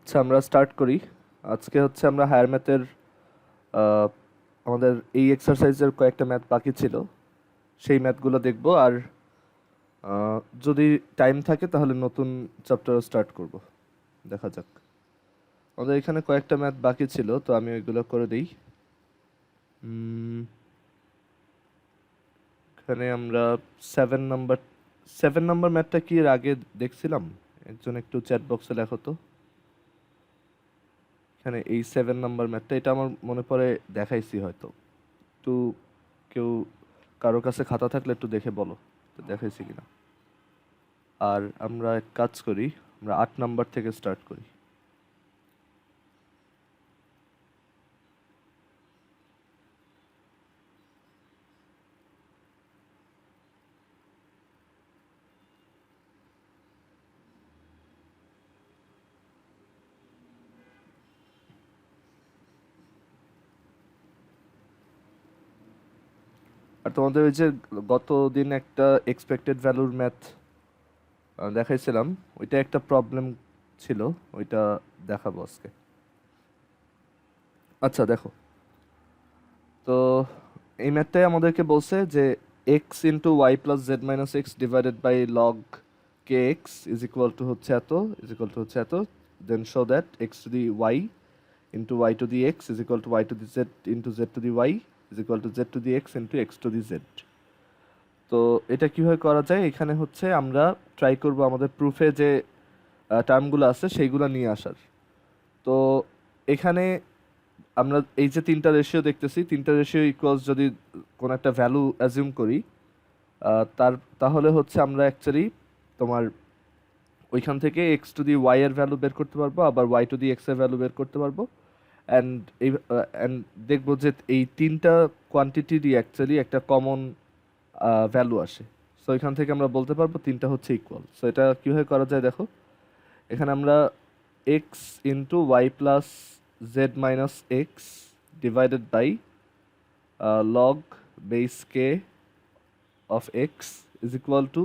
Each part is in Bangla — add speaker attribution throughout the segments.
Speaker 1: আচ্ছা, আমরা স্টার্ট করি। আজকে হচ্ছে আমরা হায়ার ম্যাথের আমাদের এই এক্সারসাইজের কয়েকটা ম্যাথ বাকি ছিল, সেই ম্যাথগুলো দেখব। আর যদি টাইম থাকে তাহলে নতুন চ্যাপ্টারও স্টার্ট করব। দেখা যাক। আমাদের এখানে কয়েকটা ম্যাথ বাকি ছিল, তো আমি ওইগুলো করে দিই। এখানে আমরা সেভেন নাম্বার সেভেন নাম্বার ম্যাথটা কি এর আগে দেখছিলাম? একজন একটু চ্যাট বক্সে লেখো তো। এখানে এই সেভেন নাম্বার ম্যাথটা, এটা আমার মনে পড়ে দেখাইছি হয়তো। একটু কেউ কারো কাছে খাতা থাকলে একটু দেখে বলো তো দেখাইছি কিনা। আর আমরা এক কাজ করি, আমরা 8 নাম্বার থেকে স্টার্ট করি। আর তোমাদের ওই যে গত দিন একটা এক্সপেক্টেড ভ্যালুর ম্যাথ দেখাইছিলাম, ওইটা একটা প্রবলেম ছিল, ওইটা দেখাবো আজকে। আচ্ছা দেখো, তো এই ম্যাথটাই আমাদেরকে বলছে যে x into y plus z minus x divided by log k x is equal to হচ্ছে এত, ইজ ইকুয়াল টু হচ্ছে এত, then show that x to the y into y to the x is equal to y to the z into z to the y is equal to z to the x into x to the z. তো এটা কিভাবে করা যায়? এখানে হচ্ছে আমরা ট্রাই করব আমাদের প্রুফে যে টার্মগুলো আছে সেইগুলো নিয়ে আসার। তো এখানে আমরা এই যে তিনটা রেশিও দেখতেছি, তিনটা রেশিও ইকুয়ালস যদি কোনো একটা ভ্যালু অ্যাজিউম করি, তাহলে হচ্ছে আমরা অ্যাকচুয়ালি তোমার ওইখান থেকে এক্স টু দি ওয়াই এর ভ্যালু বের করতে পারবো, আবার ওয়াই টু দি এক্স এর ভ্যালু বের করতে পারবো। অ্যান্ড দেখবো যে এই তিনটা কোয়ান্টিটিরই অ্যাকচুয়ালি একটা কমন ভ্যালু আসে। সো এখান থেকে আমরা বলতে পারবো তিনটা হচ্ছে ইকুয়াল। সো এটা কীভাবে করা যায় দেখো, এখানে আমরা x into y plus z minus x divided by log base k of x is equal to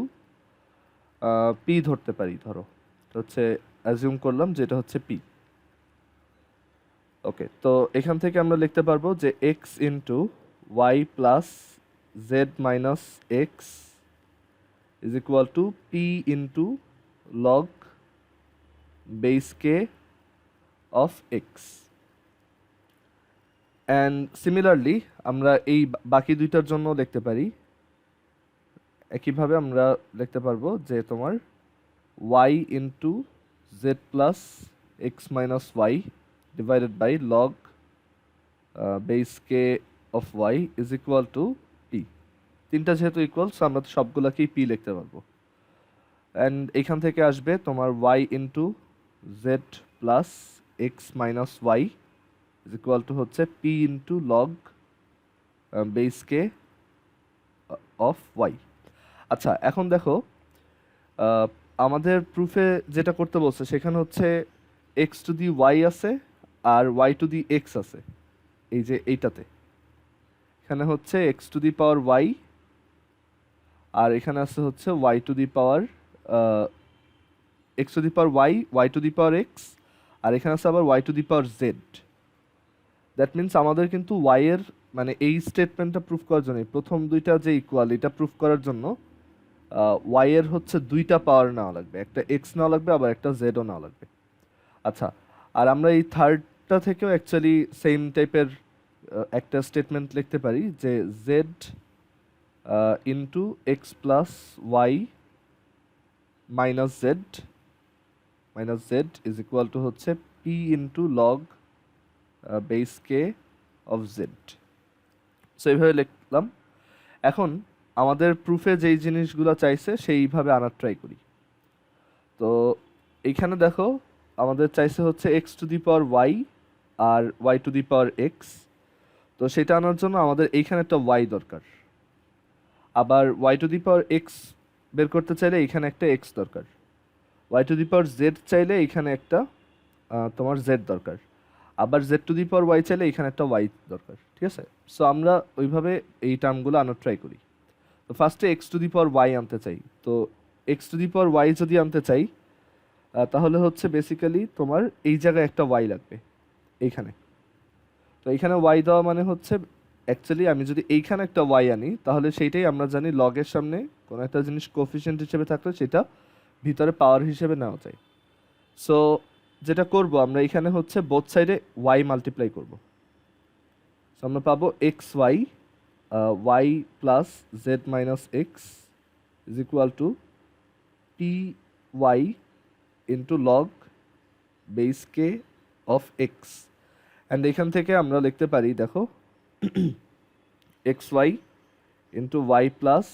Speaker 1: p ধরতে পারি। ধরো এটা হচ্ছে অ্যাজিউম করলাম যে এটা হচ্ছে পি। ওকে, তো এখান থেকে আমরা লিখতে পারবো যে x into y plus z minus x is equal to p into log base k of x. And similarly আমরা এই বাকি দুইটার জন্য লিখতে পারি একইভাবে। আমরা লিখতে পারবো যে তোমার y into z plus x minus y divided by log base k of y is equal to p. তিনটা যেহেতু ইকুয়াল, সো আমরা সবগুলোকেই পি লিখতে পারবো। অ্যান্ড এখান থেকে আসবে তোমার y into z plus x minus y is equal to হচ্ছে p into log base k of y. আচ্ছা, এখন দেখো আমাদের প্রুফে যেটা করতে বলছে সেখানে হচ্ছে এক্স টু দি ওয়াই আছে আর ওয়াই টু দি এক্স আছে। এই যে এইটাতে এখানে হচ্ছে x to the power y, আর এখানে আছে হচ্ছে y to the power x to the power y, y to the power x, আর এখানে আছে আবার y to the power z. That means আমাদের কিন্তু ওয়াই এর মানে এই স্টেটমেন্টটা প্রুফ করার জন্য প্রথম দুইটা যে ইকুয়াল, এটা প্রুফ করার জন্য ওয়াই এর হচ্ছে দুইটা পাওয়ার নেওয়া লাগবে, একটা এক্স নেওয়া লাগবে আবার একটা জেডও নেওয়া লাগবে। আচ্ছা, আর আমরা এই থার্ডটা থেকেও অ্যাকচুয়ালি সেম টাইপের একটা স্টেটমেন্ট লিখতে পারি যে z into x plus y minus z is equal to হচ্ছে p into log base k of z. So এইভাবে লিখলাম। এখন আমাদের প্রুফে যেই জিনিসগুলো চাইছে সেইভাবে আনার ট্রাই করি। তো এইখানে দেখো আমাদের চাইছে হচ্ছে x to the power y আর y to the power x. তো সেটা আনার জন্য আমাদের এইখানে একটা ওয়াই দরকার, আবার y to the power x বের করতে চাইলে এইখানে একটা এক্স দরকার, y to the power z চাইলে এইখানে একটা তোমার জেড দরকার, আবার z to the power y চাইলে এখানে একটা ওয়াই দরকার। ঠিক আছে, সো আমরা ওইভাবে এই টার্মগুলো আনার ট্রাই করি। তো ফার্স্টে x to the power y আনতে চাই। তো x to the power y যদি আনতে চাই, তাহলে হচ্ছে বেসিক্যালি তোমার এই জায়গায় একটা ওয়াই লাগবে এইখানে। তো এইখানে ওয়াই দেওয়া মানে হচ্ছে অ্যাকচুয়ালি আমি যদি এইখানে একটা ওয়াই আনি তাহলে সেইটাই আমরা জানি লগের সামনে কোনো একটা জিনিস কোফিশিয়েন্ট হিসেবে থাকলে সেটা ভিতরে পাওয়ার হিসেবে নেওয়া যায়। সো যেটা করব আমরা এখানে হচ্ছে বোথ সাইডে ওয়াই মাল্টিপ্লাই করব। সো আমরা পাবো x y y plus z minus x is equal to p y into log base k of x. And এখান থেকে আমরা লিখতে পারি দেখো x y into y plus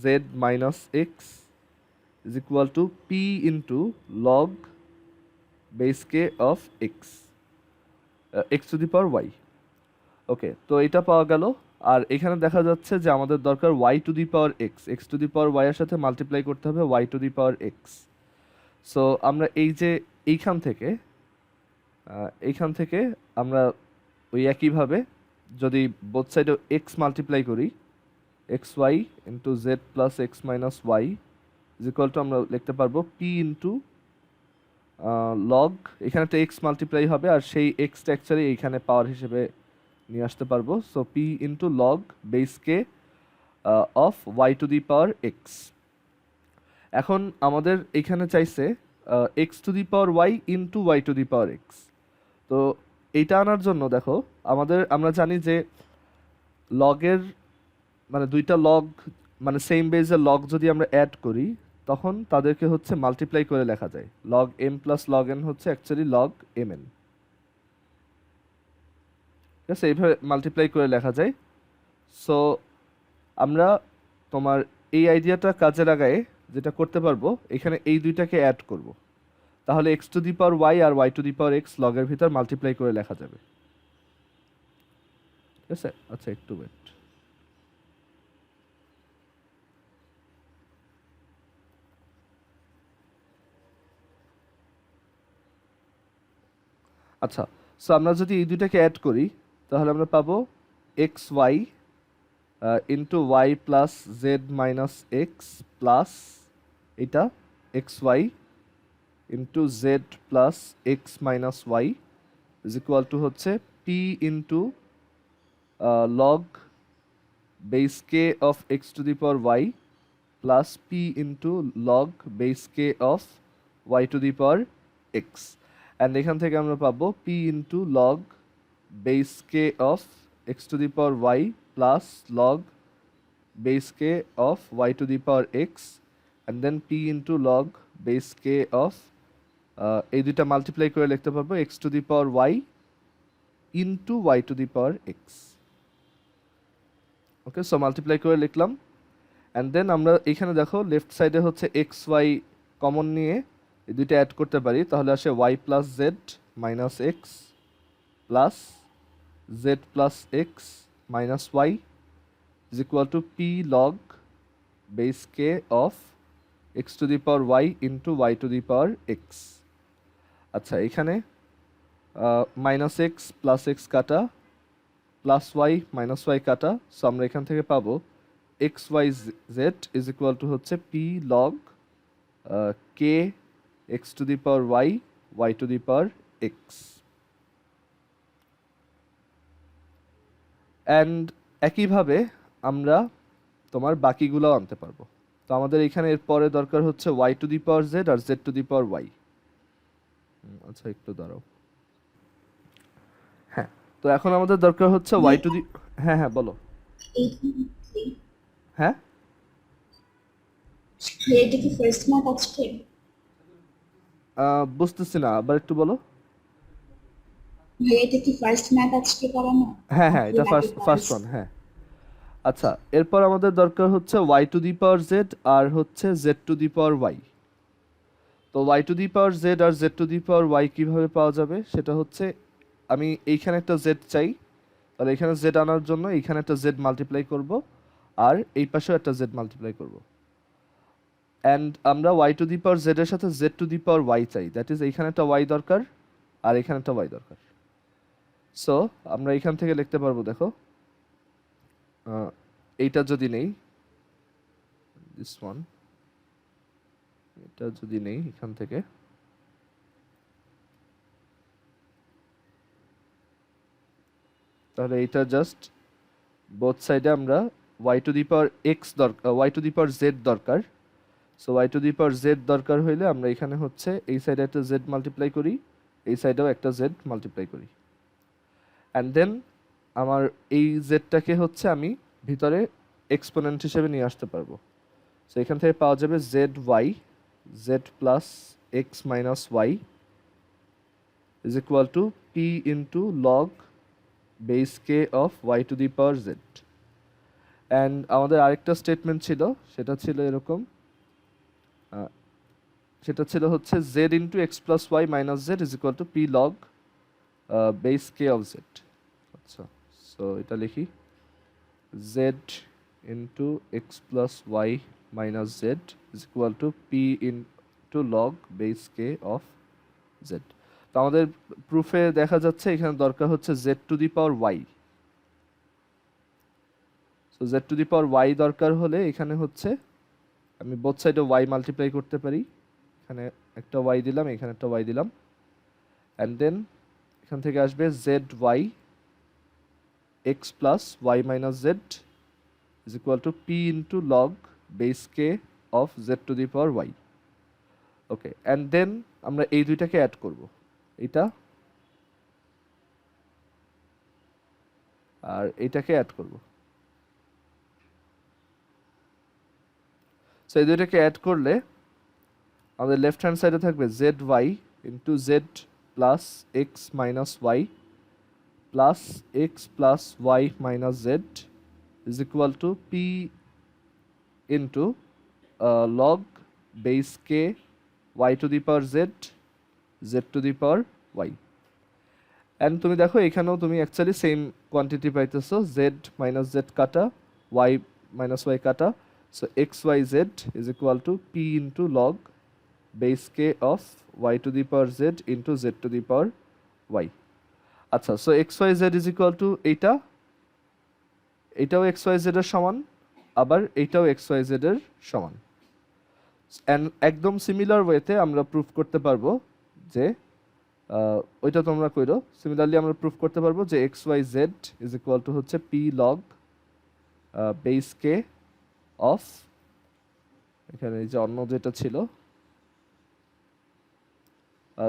Speaker 1: z minus x is equal to p into log base k of x x to the power y. Okay, তো এটা পাওয়া গেল। আর এখানে দেখা যাচ্ছে যে আমাদের দরকার y to the power x, x to the power y এর সাথে মাল্টিপ্লাই করতে হবে y to the power x. So আমরা এই যে এইখান থেকে আমরা ওই একইভাবে যদি বোথ সাইডে এক্স মাল্টিপ্লাই করি x y into z plus x minus y is equal to আমরা লিখতে পারবো পি ইন্টু লগ, এখানে একটা এক্স মাল্টিপ্লাই হবে আর সেই এক্সটা অ্যাকচুয়ালি এইখানে পাওয়ার হিসেবে নিয়ে আসতে পারবো। So p into log base k of y to the power x. এখন আমাদের এখানে চাইছে x to the power y into y to the power x. তো এইটা আনার জন্য দেখো আমরা জানি যে লগের মানে দুইটা লগ মানে সেম বেজের লগ যদি আমরা অ্যাড করি তখন তাদেরকে হচ্ছে মাল্টিপ্লাই করে লেখা যায়। Log m plus log n হচ্ছে অ্যাকচুয়ালি লগ এম এন, ঠিক আছে? এইভাবে মাল্টিপ্লাই করে লেখা যায়। সো আমরা তোমার এই আইডিয়াটা কাজে লাগায়ে যেটা করতে পারবো এখানে এই দুইটাকে অ্যাড করব, তাহলে x to the power y আর y to the power x লগের ভিতর মাল্টিপ্লাই করে লেখা যাবে, ঠিক আছে? আচ্ছা একটু ওয়েট। আচ্ছা, সো আমরা যদি এই দুইটাকে অ্যাড করি তাহলে আমরা পাবো x y into y plus z minus x plus এটা x y into z plus x minus y is equal to হচ্ছে p into log base k of x to the power y plus p into log base k of y to the power x. And এখান থেকে আমরা পাবো p into log base k of x to the power y plus log base k of y to the power x and then p into log base k of এই দুইটা মাল্টিপ্লাই করে লিখতে পারবো x to the power y into y to the power x. Okay, so multiply করে লিখলাম। অ্যান্ড দেন আমরা এখানে দেখো লেফট সাইডে হচ্ছে এক্স ওয়াই কমন নিয়ে এই দুইটা অ্যাড করতে পারি, তাহলে আসে y plus z minus x plus z plus x minus y is equal to p log base k of x to the power y into y to the power x. আচ্ছা, এখানে মাইনাস এক্স প্লাস এক্স কাটা প্লাস ওয়াই মাইনাস ওয়াই কাটা, সো আমরা এখান থেকে পাবো x y z is equal to হচ্ছে p log k x to the power y y to the power x. And একইভাবে আমরা তোমার বাকিগুলোও আনতে পারবো। তো আমাদের এখানে এরপরে দরকার হচ্ছে y to the power z আর z to the power y. আচ্ছা একটু দাঁড়াও। হ্যাঁ, তো এখন আমাদের দরকার হচ্ছে ওয়াই টু দি, হ্যাঁ হ্যাঁ বলো। হ্যাঁ
Speaker 2: এটা কি ফার্স্ট ম্যাথ আজকে?
Speaker 1: বুঝতেছি না, আবার একটু বলো।
Speaker 2: এটা কি ফার্স্ট ম্যাথ আজকে করানো?
Speaker 1: হ্যাঁ হ্যাঁ,
Speaker 2: নাকি
Speaker 1: এটা
Speaker 2: এর আগে
Speaker 1: ফার্স্ট ফার্স্ট
Speaker 2: করাইছো?
Speaker 1: ওয়ান, হ্যাঁ। আচ্ছা, এরপর আমাদের দরকার হচ্ছে y to the power z আর হচ্ছে z to the power y. তো y to the power z আর z to the power y কীভাবে পাওয়া যাবে সেটা হচ্ছে আমি এইখানে একটা জেড চাই, তাহলে এখানে জেড আনার জন্য এইখানে একটা জেড মাল্টিপ্লাই করব আর এই পাশেও একটা জেড মাল্টিপ্লাই করব। অ্যান্ড আমরা y to the power z এর সাথে z to the power y চাই, দ্যাট ইজ এইখানে একটা ওয়াই দরকার আর এখানে একটা ওয়াই দরকার। সো আমরা এইখান থেকে লিখতে পারবো দেখো এইটা যদি নেই দিস ওয়ান, এটা যদি নেই এখান থেকে তাহলে এটা জাস্ট বোথ সাইডে আমরা y two the power x দরকার, y two the power z দরকার। So y two the power z দরকার হইলে আমরা এখানে হচ্ছে এই সাইডে একটা z মাল্টিপ্লাই করি, এই সাইডেও একটা z মাল্টিপ্লাই করি, অ্যান্ড দেন আমার এই জেডটাকে হচ্ছে আমি ভিতরে এক্সপোনেন্ট হিসেবে নিয়ে আসতে পারবো। সো এখান থেকে পাওয়া যাবে z y, z plus x minus y is equal to p into log base k of y to the power z. And আমাদের আরেকটা স্টেটমেন্ট ছিল, সেটা ছিল এরকম, সেটা ছিল হচ্ছে z into x plus y minus z is equal to p log base k of z. আচ্ছা, সো এটা লিখি z into x plus y minus z is equal to p into log base k of z. তো আমাদের প্রুফে দেখা যাচ্ছে এখানে দরকার হচ্ছে z to the power y. So z to the power y দরকার হলে এখানে হচ্ছে আমি বোথ সাইডে ওয়াই মাল্টিপ্লাই করতে পারি। এখানে একটা ওয়াই দিলাম, এখানে একটা ওয়াই দিলাম, অ্যান্ড দেন এখান থেকে আসবে z y x plus y minus z is equal to p into log base k of z to the power y. Okay, and then আমরা এই দুইটাকে অ্যাড করব, এটা আর এইটাকে অ্যাড করব। সো এই দুইটাকে অ্যাড করলে আমাদের লেফট হ্যান্ড সাইডে থাকবে z y into z plus x minus y plus x plus y minus z is equal to p into log base k y to the power z z to the power y. And তুমি দেখো এখানেও তুমি অ্যাকচুয়ালি সেম কোয়ান্টিটি পাইতেছো, জেড মাইনাস জেড কাটা, ওয়াই মাইনাস ওয়াই কাটা। So x y z is equal to p into log base k of y to the power Z into z to the power y. আচ্ছা, so x y z is equal to এইটা, এইটাও এক্স ওয়াই জেড এর সমান, আবার এইটাও এক্স ওয়াই জেড এর সমান। অ্যান্ড একদম সিমিলার ওয়েতে আমরা প্রুফ করতে পারবো যে ওইটা তোমরা কইরো, সিমিলারলি আমরা প্রুফ করতে পারবো যে x y z is equal to হচ্ছে p log base k of, এখানে এই যে অন্য যেটা ছিল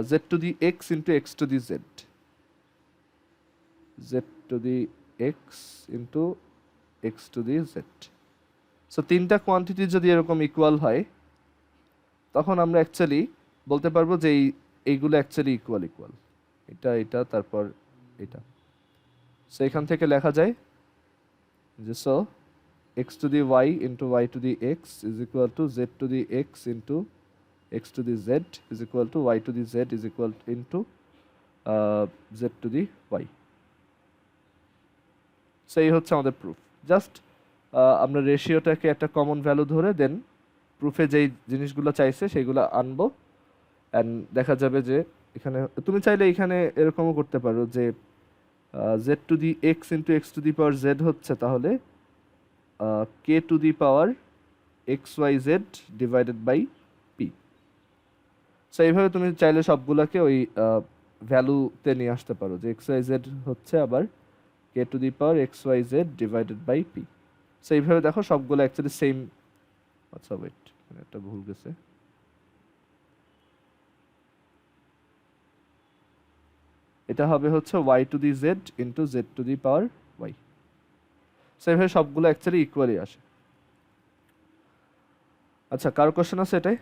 Speaker 1: z to the x into x to the z, z to the x into x to the z. So তিনটা কোয়ান্টিটি যদি এরকম ইকুয়াল হয় তখন আমরা অ্যাকচুয়ালি বলতে পারবো যে এইগুলো অ্যাকচুয়ালি ইকুয়াল ইকুয়াল, এটা এটা তারপর এটা। সো এখান থেকে লেখা যায় যে so x to the y into y to the x is equal to z to the x into x to the z is equal to y to the z is equal into z to the y. So এই হচ্ছে আমাদের প্রুফ। জাস্ট আমরা রেশিওটাকে একটা কমন ভ্যালু ধরে দেন প্রুফে যেই জিনিসগুলো চাইছে সেইগুলো আনবো, অ্যান্ড দেখা যাবে যে এখানে তুমি চাইলে এখানে এরকমও করতে পারো যে z to the x into x to the power z হচ্ছে তাহলে k to the power x y z divided by p. So এইভাবে তুমি চাইলে সবগুলোকে ওই ভ্যালুতে নিয়ে আসতে পারো যে এক্স ওয়াই জেড হচ্ছে আবার k to the power x y z divided by p. So এইভাবে দেখো সবগুলো অ্যাকচুয়ালি সেম। আচ্ছা ওয়েট, একটা ভুল গেছে, এটা হবে হচ্ছে y to the z into z to the power y. So এইভাবে সবগুলো অ্যাকচুয়ালি ইকুয়ালি আসে। আচ্ছা, কারো কোশ্চেন আছে এটাই?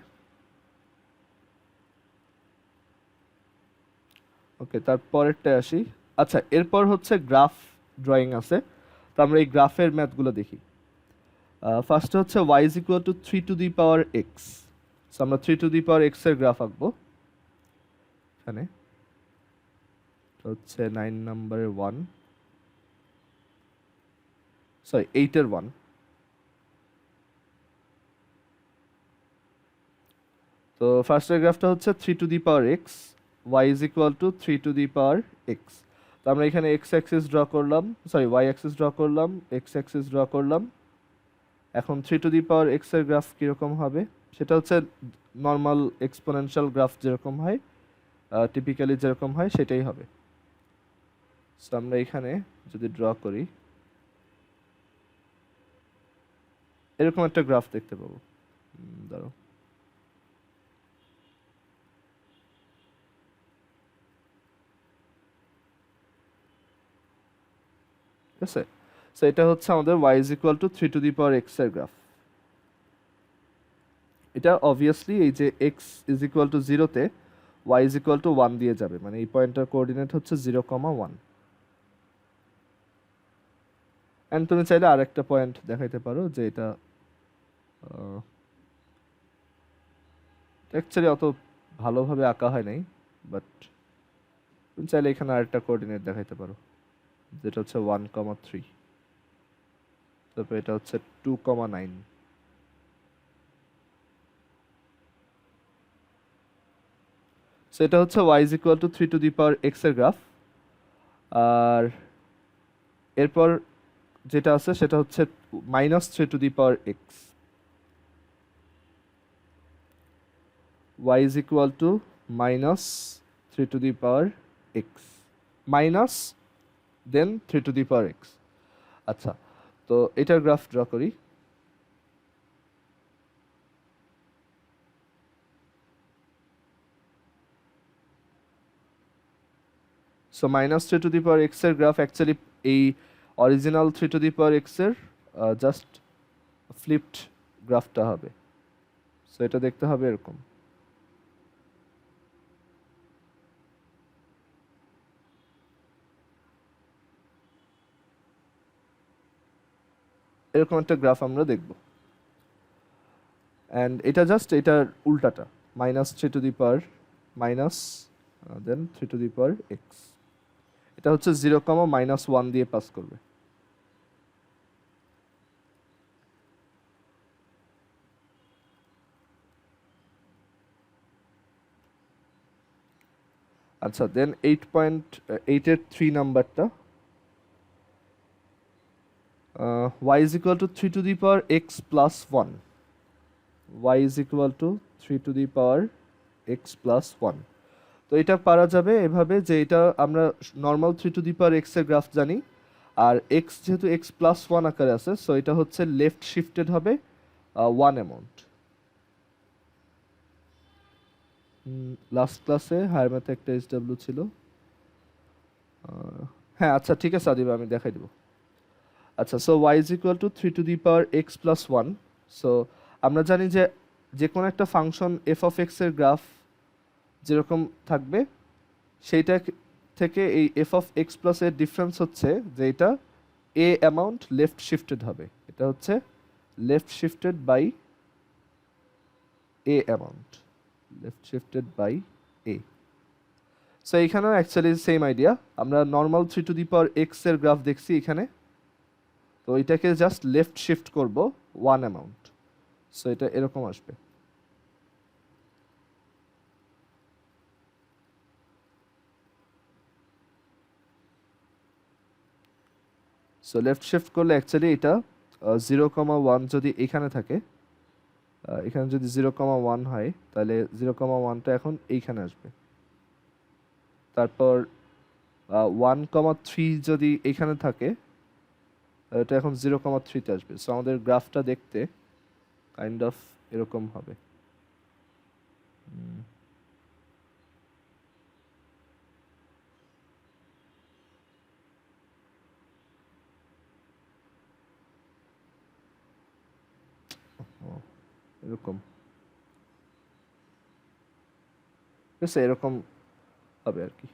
Speaker 1: ওকে, তারপরেরটায় আসি। আচ্ছা, এরপর হচ্ছে গ্রাফ ড্রয়িং আছে, তো আমরা এই গ্রাফের ম্যাথগুলো দেখি। ফার্স্টে হচ্ছে y is equal to three to the power x. So আমরা three to the power x এর গ্রাফ আঁকবো। এখানে হচ্ছে 9 নম্বরের 1, সরি 8-এর 1। তো ফার্স্টের গ্রাফটা হচ্ছে three to the power x, y is equal to three to the power x. তো আমরা এখানে এক্স অ্যাক্সিস ড্র করলাম, সরি ওয়াই অ্যাক্সিস ড্র করলাম, এক্স অ্যাক্সিস ড্র করলাম। এখন three to the power x এর গ্রাফ কীরকম হবে সেটা হচ্ছে নর্মাল এক্সপোনেনশিয়াল গ্রাফ যেরকম হয়, টিপিক্যালি যেরকম হয় সেটাই হবে। সো আমরা এখানে যদি ড্র করি এরকম একটা গ্রাফ দেখতে পাবো। দাঁড়াও, ঠিক আছে। সো এটা হচ্ছে আমাদের y is equal to 3 to the power x এর গ্রাফ। এটা অবভিয়াসলি এই যে x ইজ ইকুয়াল টু 0-তে y ইজ ইকুয়াল টু 1 দিয়ে যাবে, মানে এই পয়েন্টটার কোঅর্ডিনেট হচ্ছে 0,1। অ্যান্ড তুমি চাইলে আরেকটা পয়েন্ট দেখাইতে পারো যে এটা অ্যাকচুয়ালি অত ভালোভাবে আঁকা হয় নাই, বাট তুমি চাইলে এখানে আরেকটা কোঅর্ডিনেট দেখাইতে পারো যেটা হচ্ছে 1,3, তারপর এটা হচ্ছে 2,9। সো এটা হচ্ছে y is equal to 3 to the power x এর গ্রাফ। আর এরপর যেটা আছে সেটা হচ্ছে -3 to the power x। y is equal to -3 to the power x minus then 3 to the power x। আচ্ছা, তো এটার গ্রাফ ড্র করি। So -3 to the power x এর গ্রাফ অ্যাকচুয়ালি এই original 3 to the power x এর জাস্ট ফ্লিপড গ্রাফটা হবে। সো এটা দেখতে হবে এরকম। এরকম একটা গ্রাফ আমরা দেখব। অ্যান্ড এটা জাস্ট এটার উল্টাটা, -3 to the power minus then 3 to the power x। এটা হচ্ছে 0,-1 দিয়ে পাস করবে। আচ্ছা, দেন 8.8 এর 3 নাম্বারটা y is equal to 3 to the power x plus 1. y is equal to 3 to the power x plus 1. তো এটা পারা যাবে এভাবে যে এটা আমরা normal 3 to the power x এর গ্রাফ জানি, আর x যেহেতু x প্লাস 1 আকারে আছে, সো এটা হচ্ছে লেফট শিফটেড হবে 1 অ্যামাউন্ট। লাস্ট ক্লাসে হায়ার ম্যাথে একটা SW ছিল। হ্যাঁ আচ্ছা ঠিক আছে আদিবা, আমি দেখাই দেবো। আচ্ছা, so y is equal to 3 to the power x plus 1। So আমরা জানি যে যে কোনো একটা ফাংশন এফ অফ এক্স এর গ্রাফ যেরকম থাকবে সেইটা থেকে এই এফ অফ এক্স প্লাস এর ডিফারেন্স হচ্ছে যে এটা এ অ্যামাউন্ট লেফট শিফটেড হবে। এটা হচ্ছে left shifted by a amount, left shifted by a. So এইখানেও অ্যাকচুয়ালি সেম আইডিয়া, আমরা normal 3 to the power x এর গ্রাফ দেখছি এখানে, তো এটাকে জাস্ট লেফট শিফট করব 1 অ্যামাউন্ট। সো এটা এরকম আসবে। সো লেফট শিফট করলে অ্যাকচুয়ালি এটা 0,1 যদি এখানে থাকে, এখানে যদি 0,1 হয় তাহলে 0,1টা এখন এইখানে আসবে। তারপর 1,3 যদি এখানে থাকে এটা এখন 0,3তে আসবে। সো আমাদের গ্রাফটা দেখতে কাইন্ড অফ এরকম হবে। এরকম, ঠিক আছে, এরকম হবে আর কি।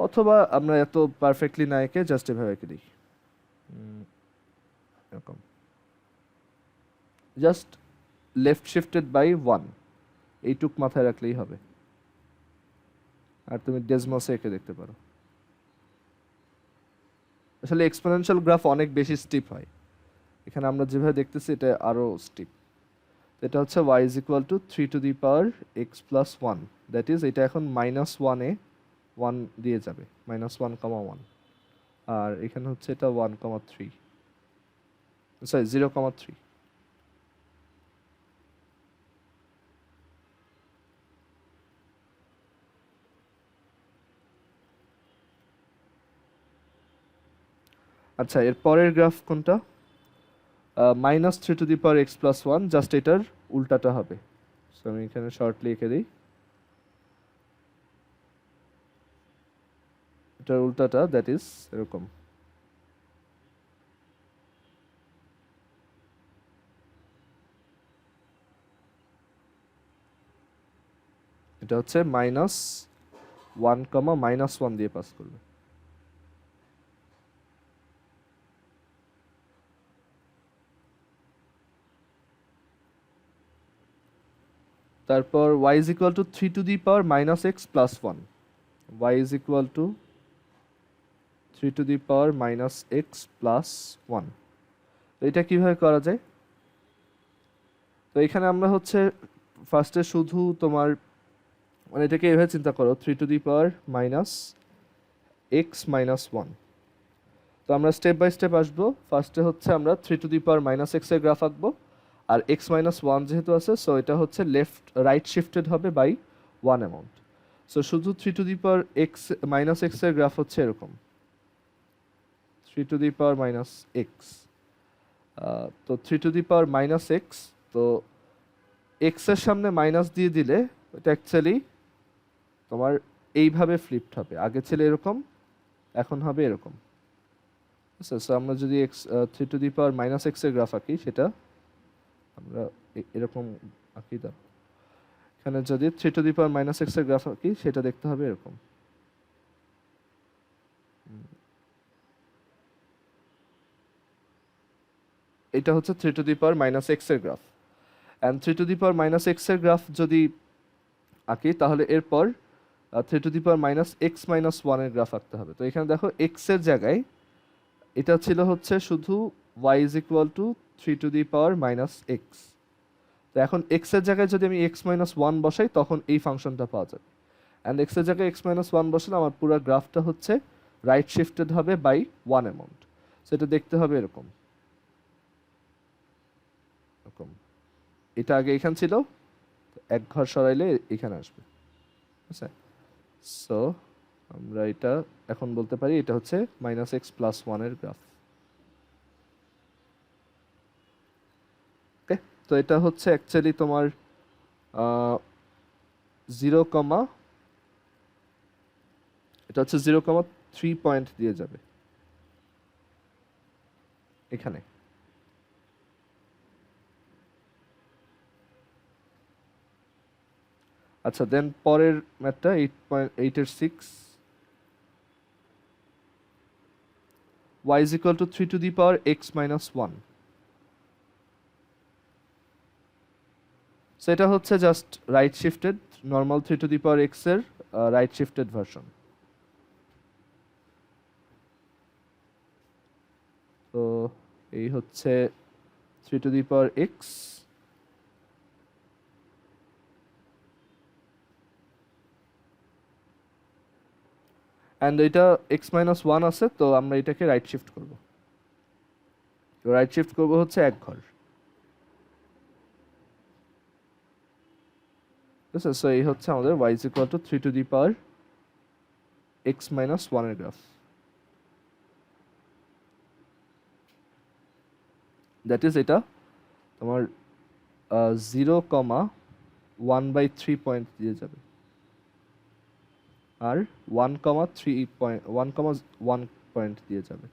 Speaker 1: অথবা আমরা এত পারফেক্টলি না এঁকে জাস্ট এভাবে এঁকে দিই এরকম, জাস্ট লেফট শিফটেড বাই 1 এইটুক মাথায় রাখলেই হবে। আর তুমি ডেজমসে এঁকে দেখতে পারো। আসলে এক্সপোনেনশিয়াল গ্রাফ অনেক বেশি স্টিপ হয়, এখানে আমরা যেভাবে দেখতেছি এটা আরো স্টিপ। এটা হচ্ছে y is equal to 3 to the power x plus 1, that is এটা এখন -1-এ 1 দিয়ে যাবে, -1,1। আর এখানে হচ্ছে এটা 1,3, সরি 0,3। আচ্ছা, এর পরের গ্রাফ কোনটা? -3 to the power x+1, just এটার উল্টাটা হবে। সো আমি এখানে শর্টলি লিখে দিই, এটার উল্টাটা দ্যাট ইজ এরকম। এটা হচ্ছে -1, -1 দিয়ে পাস করবে। তারপর y is equal to 3 to the power -x plus 1, y is equal to 3 to the power -x plus 1। তো এটা কিভাবে করা যায়? তো এখানে আমরা হচ্ছে ফার্স্টে শুধু তোমার মানে এটাকে এভাবে চিন্তা করো, 3 to the power -x minus 1। তো আমরা স্টেপ বাই স্টেপ আসবো। ফার্স্টে হচ্ছে আমরা 3 to the power -x এর গ্রাফ আঁকবো, আর x minus 1 যেহেতু আছে সো এটা হচ্ছে রাইট শিফটেড হবে বাই 1 অ্যামাউন্ট। সো শুধু 3 to the power x এর গ্রাফ হচ্ছে এরকম, 3 to the power -x। তো 3 to the power -x, তো x এর সামনে মাইনাস দিয়ে দিলে এটা অ্যাকচুয়ালি তোমার এইভাবে ফ্লিপড হবে। আগে ছিল এরকম, এখন হবে এরকম। আচ্ছা, সো আমরা যদি 3 to the power -x এর গ্রাফ আঁকি, সেটা আমরা এরকম আঁকি। দাও, এখানে যদি 3 to the power -x এর গ্রাফ আঁকি, সেটা দেখতে হবে এরকম। এটা হচ্ছে 3 to the power -x এর graph. And 3 to the power -x এর গ্রাফ যদি আঁকি, তাহলে এরপর 3 to the power -x minus 1 এর গ্রাফ আঁকতে হবে। তো এখানে দেখো x এর জায়গায় এটা ছিল হচ্ছে শুধু y is equal to 3 to the power -x। তো এখন x এর জায়গায় যদি আমি x minus 1 বসাই, তখন এই ফাংশনটা পাওয়া যাবে। অ্যান্ড x এর জায়গায় x minus 1 বসালে আমার পুরো গ্রাফটা হচ্ছে রাইট শিফটেড হবে বাই 1 অ্যামাউন্ট। সো এটা দেখতে হবে এরকম এরকম। এটা আগে এখানে ছিল, এক ঘর সরাইলে এখানে আসবে। আচ্ছা, সো আমরা এটা এখন বলতে পারি এটা হচ্ছে -x plus 1 এর গ্রাফ। ওকে, তো এটা হচ্ছে অ্যাকচুয়ালি তোমার 0, এটা হচ্ছে 0,3 পয়েন্ট দিয়ে যাবে এখানে। আচ্ছা, দেন পরের ম্যাথটা 8.8 এর 6, y is equal to 3 to the power x minus 1। So এটা হচ্ছে just right shifted normal 3 to the power x এর রাইট শিফটেড ভার্সন। তো এই হচ্ছে 3 to the power x, and এটা x minus 1 আছে, তো আমরা এটাকে রাইট শিফট করব। তো রাইট শিফট করব হচ্ছে এক ঘর। ঠিক আছে, সো এই হচ্ছে আমাদের y is equal to 3 to the power x minus 1 এর গ্রাফ। দ্যাট ইজ এটা তোমার 0,1/3 পয়েন্ট দিয়ে যাবে, আর 1,1 পয়েন্ট দিয়ে যাবে।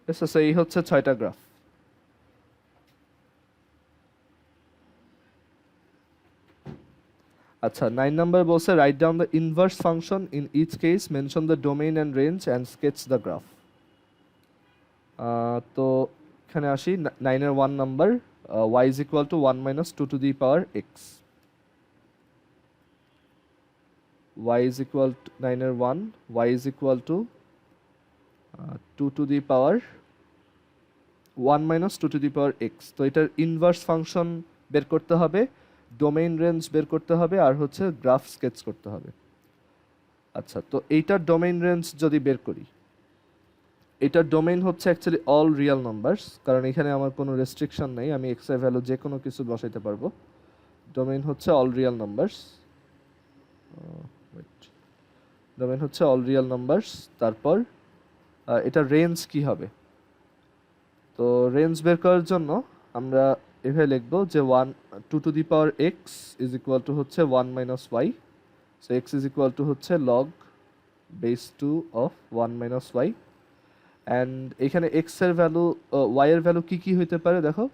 Speaker 1: আচ্ছা, এই হচ্ছে 6টা গ্রাফ। আচ্ছা, 9 নাম্বার বলছে write down the inverse function in each case, mention the domain and range and sketch the graph. তো এখানে আসি 9-এর 1 number, y is equal to 1 minus 2 to the power x। y is equal to 9-এর 1, y is equal to 2 to the power 1 minus 2 to the power x। তো এটার ইনভার্স ফাংশন বের করতে হবে, ডোমেইন রেঞ্জ বের করতে হবে, আর হচ্ছে গ্রাফ স্কেচ করতে হবে। আচ্ছা, তো এইটার ডোমেইন রেঞ্জ যদি বের করি, এটার ডোমেইন হচ্ছে অ্যাকচুয়ালি অল রিয়েল নাম্বারস, কারণ এখানে আমার কোনো রেস্ট্রিকশন নেই, আমি এক্স এর ভ্যালু যে কোনো কিছু বসাইতে পারবো। ডোমেইন হচ্ছে all real numbers. Wait, domain হচ্ছে অল রিয়েল নাম্বারস। তারপর এটা রেঞ্জ কি হবে? তো রেঞ্জ বের করার জন্য আমরা এভাবে লিখবো যে 2 to the power x is equal to হচ্ছে 1 minus y. So x is equal to হচ্ছে log base 2 of 1 minus y. And এখানে এক্স এর ভ্যালু, ওয়াই এর ভ্যালু কি কি হইতে পারে দেখো।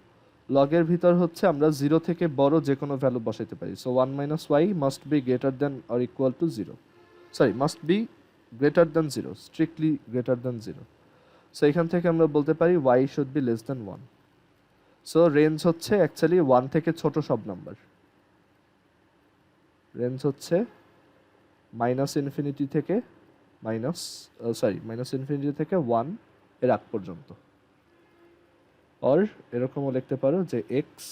Speaker 1: লগের ভিতর হচ্ছে আমরা 0 থেকে বড় যে কোনো ভ্যালু বসাইতে পারি। So 1 minus y must be greater than or equal to 0, sorry must be greater than 0, strictly greater than 0। So এখান থেকে আমরা বলতে পারি y should be less than 1। So range হচ্ছে অ্যাকচুয়ালি 1 থেকে ছোট সব নাম্বার। রেঞ্জ হচ্ছে মাইনাস ইনফিনিটি থেকে মাইনাস ইনফিনিটি থেকে 1 এর আগ পর্যন্ত। অর এরকমও লিখতে পারো যে x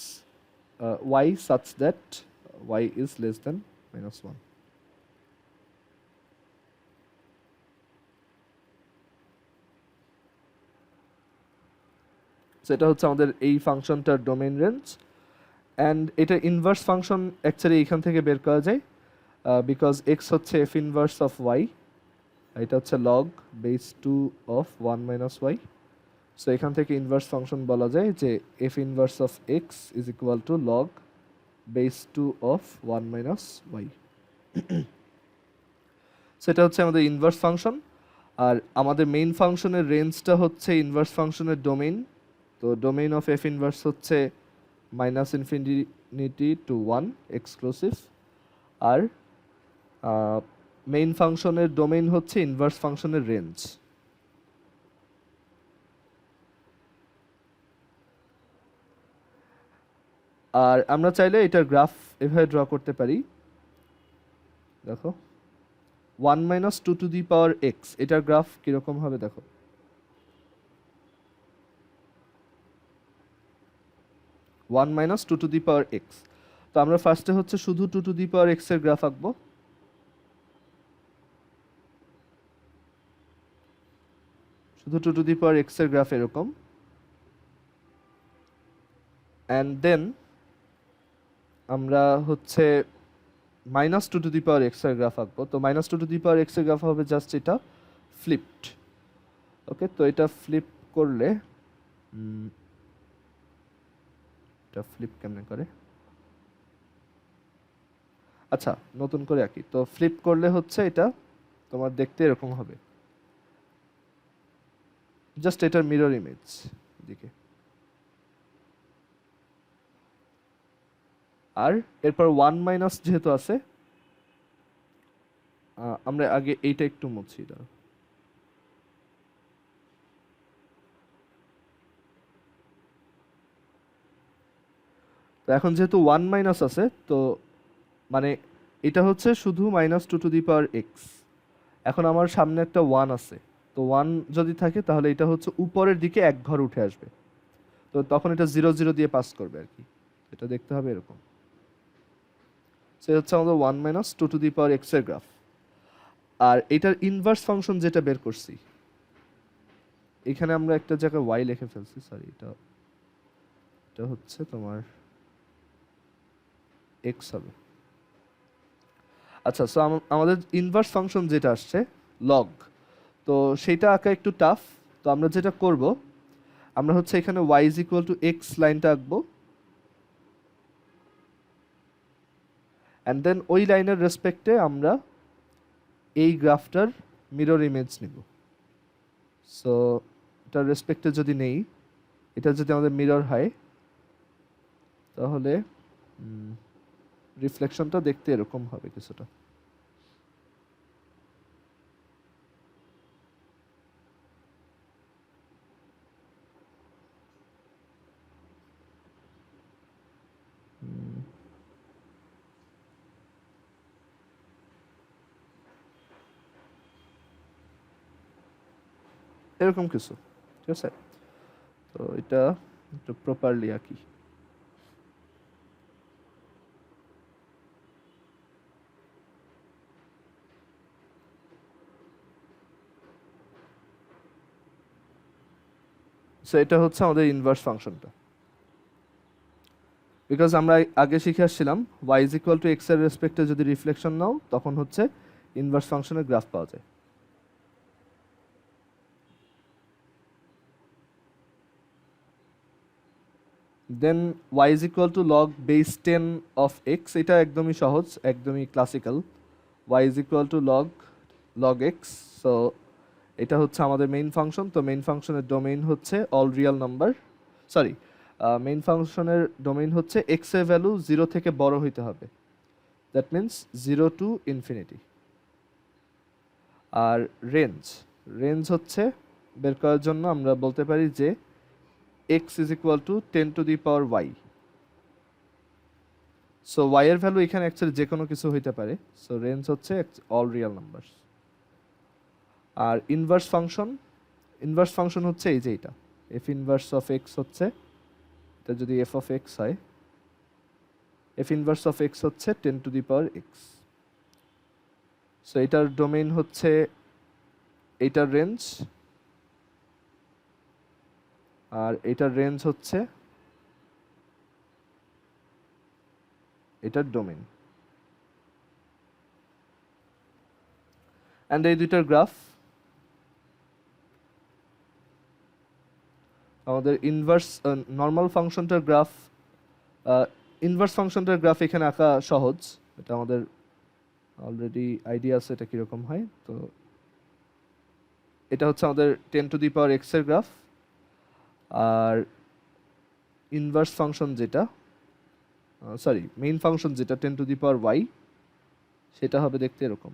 Speaker 1: y such that y is less than -1। সেটা হচ্ছে আমাদের এই ফাংশনটার ডোমেইন রেঞ্জ। অ্যান্ড এটা ইনভার্স ফাংশন অ্যাকচুয়ালি এইখান থেকে বের করা যায়, বিকজ এক্স হচ্ছে এফ ইনভার্স অফ ওয়াই, এটা হচ্ছে log base 2 of 1 minus y. So এখান থেকে ইনভার্স ফাংশন বলা যায় যে f inverse of x is equal to log base 2 of 1 minus y. সেটা হচ্ছে আমাদের ইনভার্স ফাংশন। আর আমাদের মেইন ফাংশনের রেঞ্জটা হচ্ছে ইনভার্স ফাংশনের ডোমেইন। তো ডোমেইন অফ এফ ইনভার্স হচ্ছে মাইনাস ইনফিনিটি টু 1 এক্সক্লুসিভ। আর মেইন ফাংশনের ডোমেইন হচ্ছে ইনভার্স ফাংশনের রেঞ্জ। আর আমরা চাইলে এটার গ্রাফ এভাবে ড্র করতে পারি। দেখো 1 minus 2 to the power x, এটার গ্রাফ কিরকম হবে দেখো। 1 minus 2 to the power x. তো আমরা ফার্স্টে হচ্ছে শুধু 2 টু দি পাওয়ার এক্স এর গ্রাফ আঁকবো। শুধু 2 টু দি পাওয়ার এক্স এর গ্রাফ এরকম। অ্যান্ড দেন আমরা হচ্ছে minus 2 to the power x এর গ্রাফ আঁকবো। তো minus 2 to the power x এর গ্রাফ হবে জাস্ট এটা ফ্লিপড। ওকে, তো এটা ফ্লিপ করলে এটা ফ্লিপ কেমনে করে, আচ্ছা নতুন করে আঁকি। তো ফ্লিপ করলে হচ্ছে এটা তোমার দেখতে এরকম হবে, জাস্ট এটার মিরর ইমেজ দিকে। আর এরপর 1 মাইনাস যেহেতু আছে, আমরা আগে এইটা একটু মুছি দাও। তো এখন যেহেতু 1 মাইনাস আছে, তো মানে এটা হচ্ছে শুধু minus 2 to the power x. এখন আমার সামনে একটা 1 আছে, তো 1 যদি থাকে তাহলে এটা হচ্ছে উপরের দিকে এক ঘর উঠে আসবে। তো তখন এটা 0 0 দিয়ে পাস করবে আর কি, এটা দেখতে হবে এরকম। সে হচ্ছে আমাদের 1 minus 2 to the power x এর গ্রাফ। আর এটার ইনভার্স ফাংশন যেটা বের করছি, এখানে আমরা একটা জায়গায় y লিখে ফেলছি, সরি এটা এটা হচ্ছে তোমার x হবে। আচ্ছা, সো আমাদের ইনভার্স ফাংশন যেটা আসছে লগ, তো সেটা আঁকা একটু টাফ। তো আমরা যেটা করব, আমরা হচ্ছে এখানে y is equal to x লাইনটা আঁকবো, অ্যান্ড দেন ওই লাইনের রেসপেক্টে আমরা এই গ্রাফটার মিরর ইমেজ নিব। সো এটার রেসপেক্টে যদি নেই, এটা যদি আমাদের মিরর হয়, তাহলে রিফ্লেকশনটা দেখতে এরকম হবে কিছুটা। এরকম কিছু, ঠিক আছে। তো এটা একটু প্রপারলি আঁকি। সো এটা হচ্ছে আমাদের ইনভার্স ফাংশনটা। বিকজ আমরা আগে শিখে আসছিলাম y is equal to x এর রেসপেক্টে যদি রিফ্লেকশন নাও, তখন হচ্ছে ইনভার্স ফাংশনের গ্রাফ পাওয়া যায়। দেন y is equal to log base 10 of x, এটা একদমই সহজ, একদমই classical. y is equal to log x, so এটা হচ্ছে আমাদের মেইন ফাংশন। তো মেইন ফাংশনের ডোমেইন হচ্ছে all real number, sorry, main ফাংশনের ডোমেইন হচ্ছে x এর ভ্যালু 0 থেকে বড় হইতে হবে, দ্যাট মিন্স 0 টু ইনফিনিটি। আর রেঞ্জ হচ্ছে বের করার জন্য আমরা বলতে পারি যে x is equal to 10 to the power y, so y এর ভ্যালু এখানে অ্যাকচুয়ালি যে কোনো কিছু হইতে পারে, সো রেঞ্জ হচ্ছে অল রিয়েল নাম্বারস। আর ইনভার্স ফাংশন হচ্ছে এই যে এটা, এফ ইনভার্স অফ এক্স হচ্ছে, এটা যদি এফ অফ এক্স হয়, এফ ইনভার্স অফ এক্স হচ্ছে 10 to the power x, so এটার ডোমেইন হচ্ছে এইটার রেঞ্জ, আর এটার রেঞ্জ হচ্ছে এটার ডোমেইন। অ্যান্ড এই দুইটার গ্রাফ, আমাদের ইনভার্স নর্মাল ফাংশনটার গ্রাফ, ইনভার্স ফাংশনটার গ্রাফ এখানে আঁকা সহজ, এটা আমাদের অলরেডি আইডিয়া আছে এটা কীরকম হয়। তো এটা হচ্ছে আমাদের 10 to the power x এর গ্রাফ, আর ইনভার্স ফাংশন যেটা, সরি মেইন ফাংশন যেটা 10 to the power y, সেটা হবে দেখতে এরকম।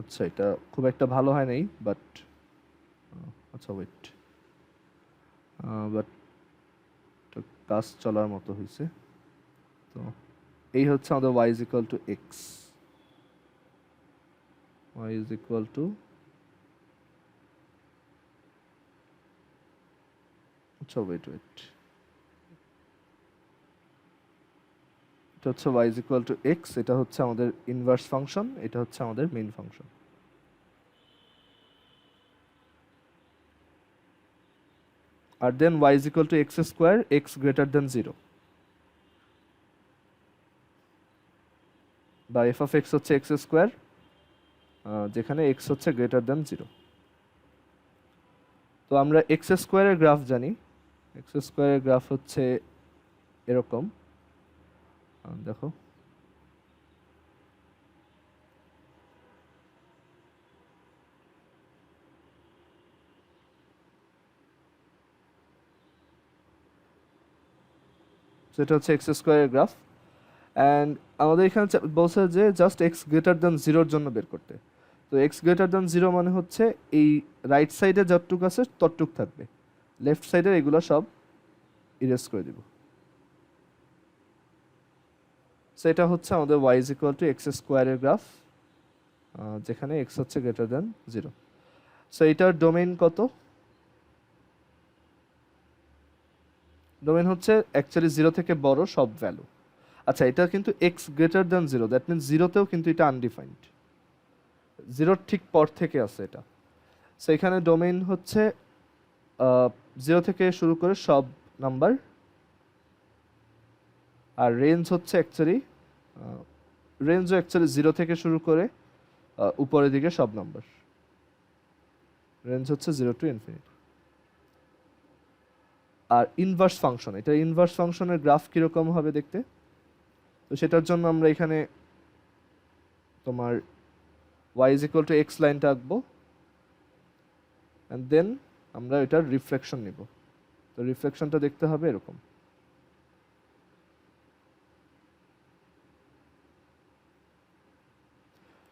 Speaker 1: আচ্ছা এটা খুব একটা ভালো হয় নাই, বাট আচ্ছা ওয়েট, বাট কাজ চলার মতো হয়েছে। তো এই হচ্ছে আমাদের y is equal to x, y is equal to, আচ্ছা ওয়েট, এটা হচ্ছে y is equal to x, এটা হচ্ছে আমাদের ইনভার্স ফাংশন, এটা হচ্ছে আমাদের মেইন ফাংশন। আর then y is equal to x square, x greater than 0, বা f of x হচ্ছে x স্কোয়ার, যেখানে x হচ্ছে গ্রেটার দ্যান 0। তো আমরা x স্কোয়ারের গ্রাফ জানি, x স্কোয়ারের গ্রাফ হচ্ছে এরকম, দেখো সেটা হচ্ছে এক্স স্কোয়ারের গ্রাফ। অ্যান্ড আমাদের এখানে বলছে যে জাস্ট এক্স গ্রেটার দ্যান 0-র জন্য বের করতে। তো এক্স গ্রেটার দ্যান 0 মানে হচ্ছে এই রাইট সাইডে যতটুকু আছে ততটুক থাকবে, লেফট সাইডের এগুলো সব ইরেজ করে দিব। সো এটা হচ্ছে আমাদের y is equal to x স্কোয়ারের গ্রাফ, যেখানে x হচ্ছে গ্রেটার দ্যান 0। সো এটার ডোমেইন কত? ডোমেইন হচ্ছে অ্যাকচুয়ালি 0 থেকে বড় সব ভ্যালু। আচ্ছা এটা কিন্তু x greater than 0, that means 0তেও কিন্তু এটা আনডিফাইন্ড, 0 ঠিক পর থেকে আছে এটা। সো এখানে ডোমেইন হচ্ছে 0 থেকে শুরু করে সব নাম্বার, আর রেঞ্জ হচ্ছে অ্যাকচুয়ালি 0 থেকে শুরু করে উপরের দিকে সব নাম্বার, রেঞ্জ হচ্ছে 0 টু ইনফিনিটি। আর ইনভার্স ফাংশন, এটা ইনভার্স ফাংশনের গ্রাফ কীরকম হবে দেখতে, তো সেটার জন্য আমরা এখানে তোমার y is equal to x লাইনটা আঁকবো, অ্যান্ড দেন আমরা এটার রিফ্লেকশন নিব। তো রিফ্লেকশনটা দেখতে হবে এরকম।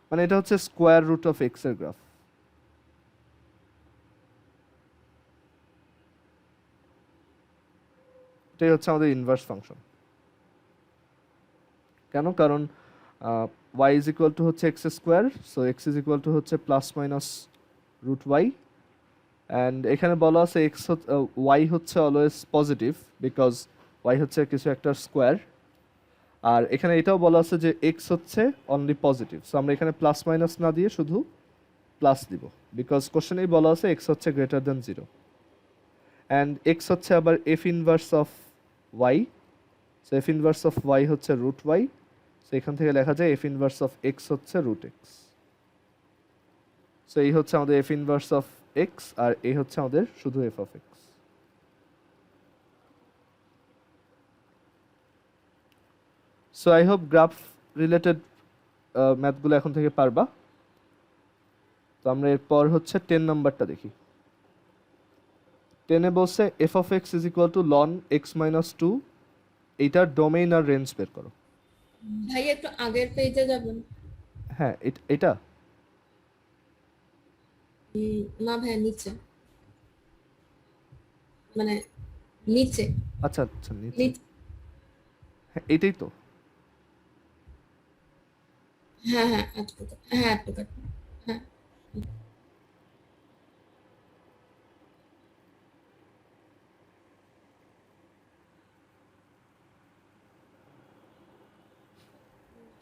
Speaker 1: মানে এটা হচ্ছে স্কোয়ার রুট অফ এক্স এর গ্রাফ। এটাই হচ্ছে আমাদের ইনভার্স ফাংশন। কেন? কারণ y is equal to হচ্ছে x square, so x is equal to হচ্ছে plus minus root y, and এখানে বলা আছে এক্স ওয়াই হচ্ছে অলওয়েজ পজিটিভ বিকজ ওয়াই হচ্ছে কিছু একটা স্কোয়ার, আর এখানে এটাও বলা আছে যে এক্স হচ্ছে অনলি পজিটিভ, সো আমরা এখানে প্লাস মাইনাস না দিয়ে শুধু প্লাস দিব বিকজ কোশ্চেনেই বলা আছে এক্স হচ্ছে গ্রেটার দ্যান 0। অ্যান্ড এক্স হচ্ছে আবার f inverse of y, so f inverse of y হচ্ছে রুট ওয়াই, সো এখান থেকে লেখা যায় এফ ইনভার্স অফ এক্স হচ্ছে রুট এক্স। সো এই হচ্ছে আমাদের এফ ইনভার্স অফ এক্স, আর এই হচ্ছে আমাদের শুধু f of x. So I hope graph related ম্যাথগুলো এখন থেকে পারবা। তো আমরা এরপর হচ্ছে 10 নাম্বারটা দেখি। 10-এ বলছে f of x is equal to ln x minus two, এইটার ডোমেইন আর রেঞ্জ বের করো।
Speaker 3: ভাই একটু আগের পেজে যাবেন।
Speaker 1: হ্যাঁ এটা
Speaker 3: না ভাই নিচে, মানে নিচে
Speaker 1: আচ্ছা আচ্ছা নিচে,
Speaker 3: নিচে।
Speaker 1: হ্যাঁ এইটাই তো।
Speaker 3: হ্যাঁ হ্যাঁ একটু হ্যাঁ একটু হ্যাঁ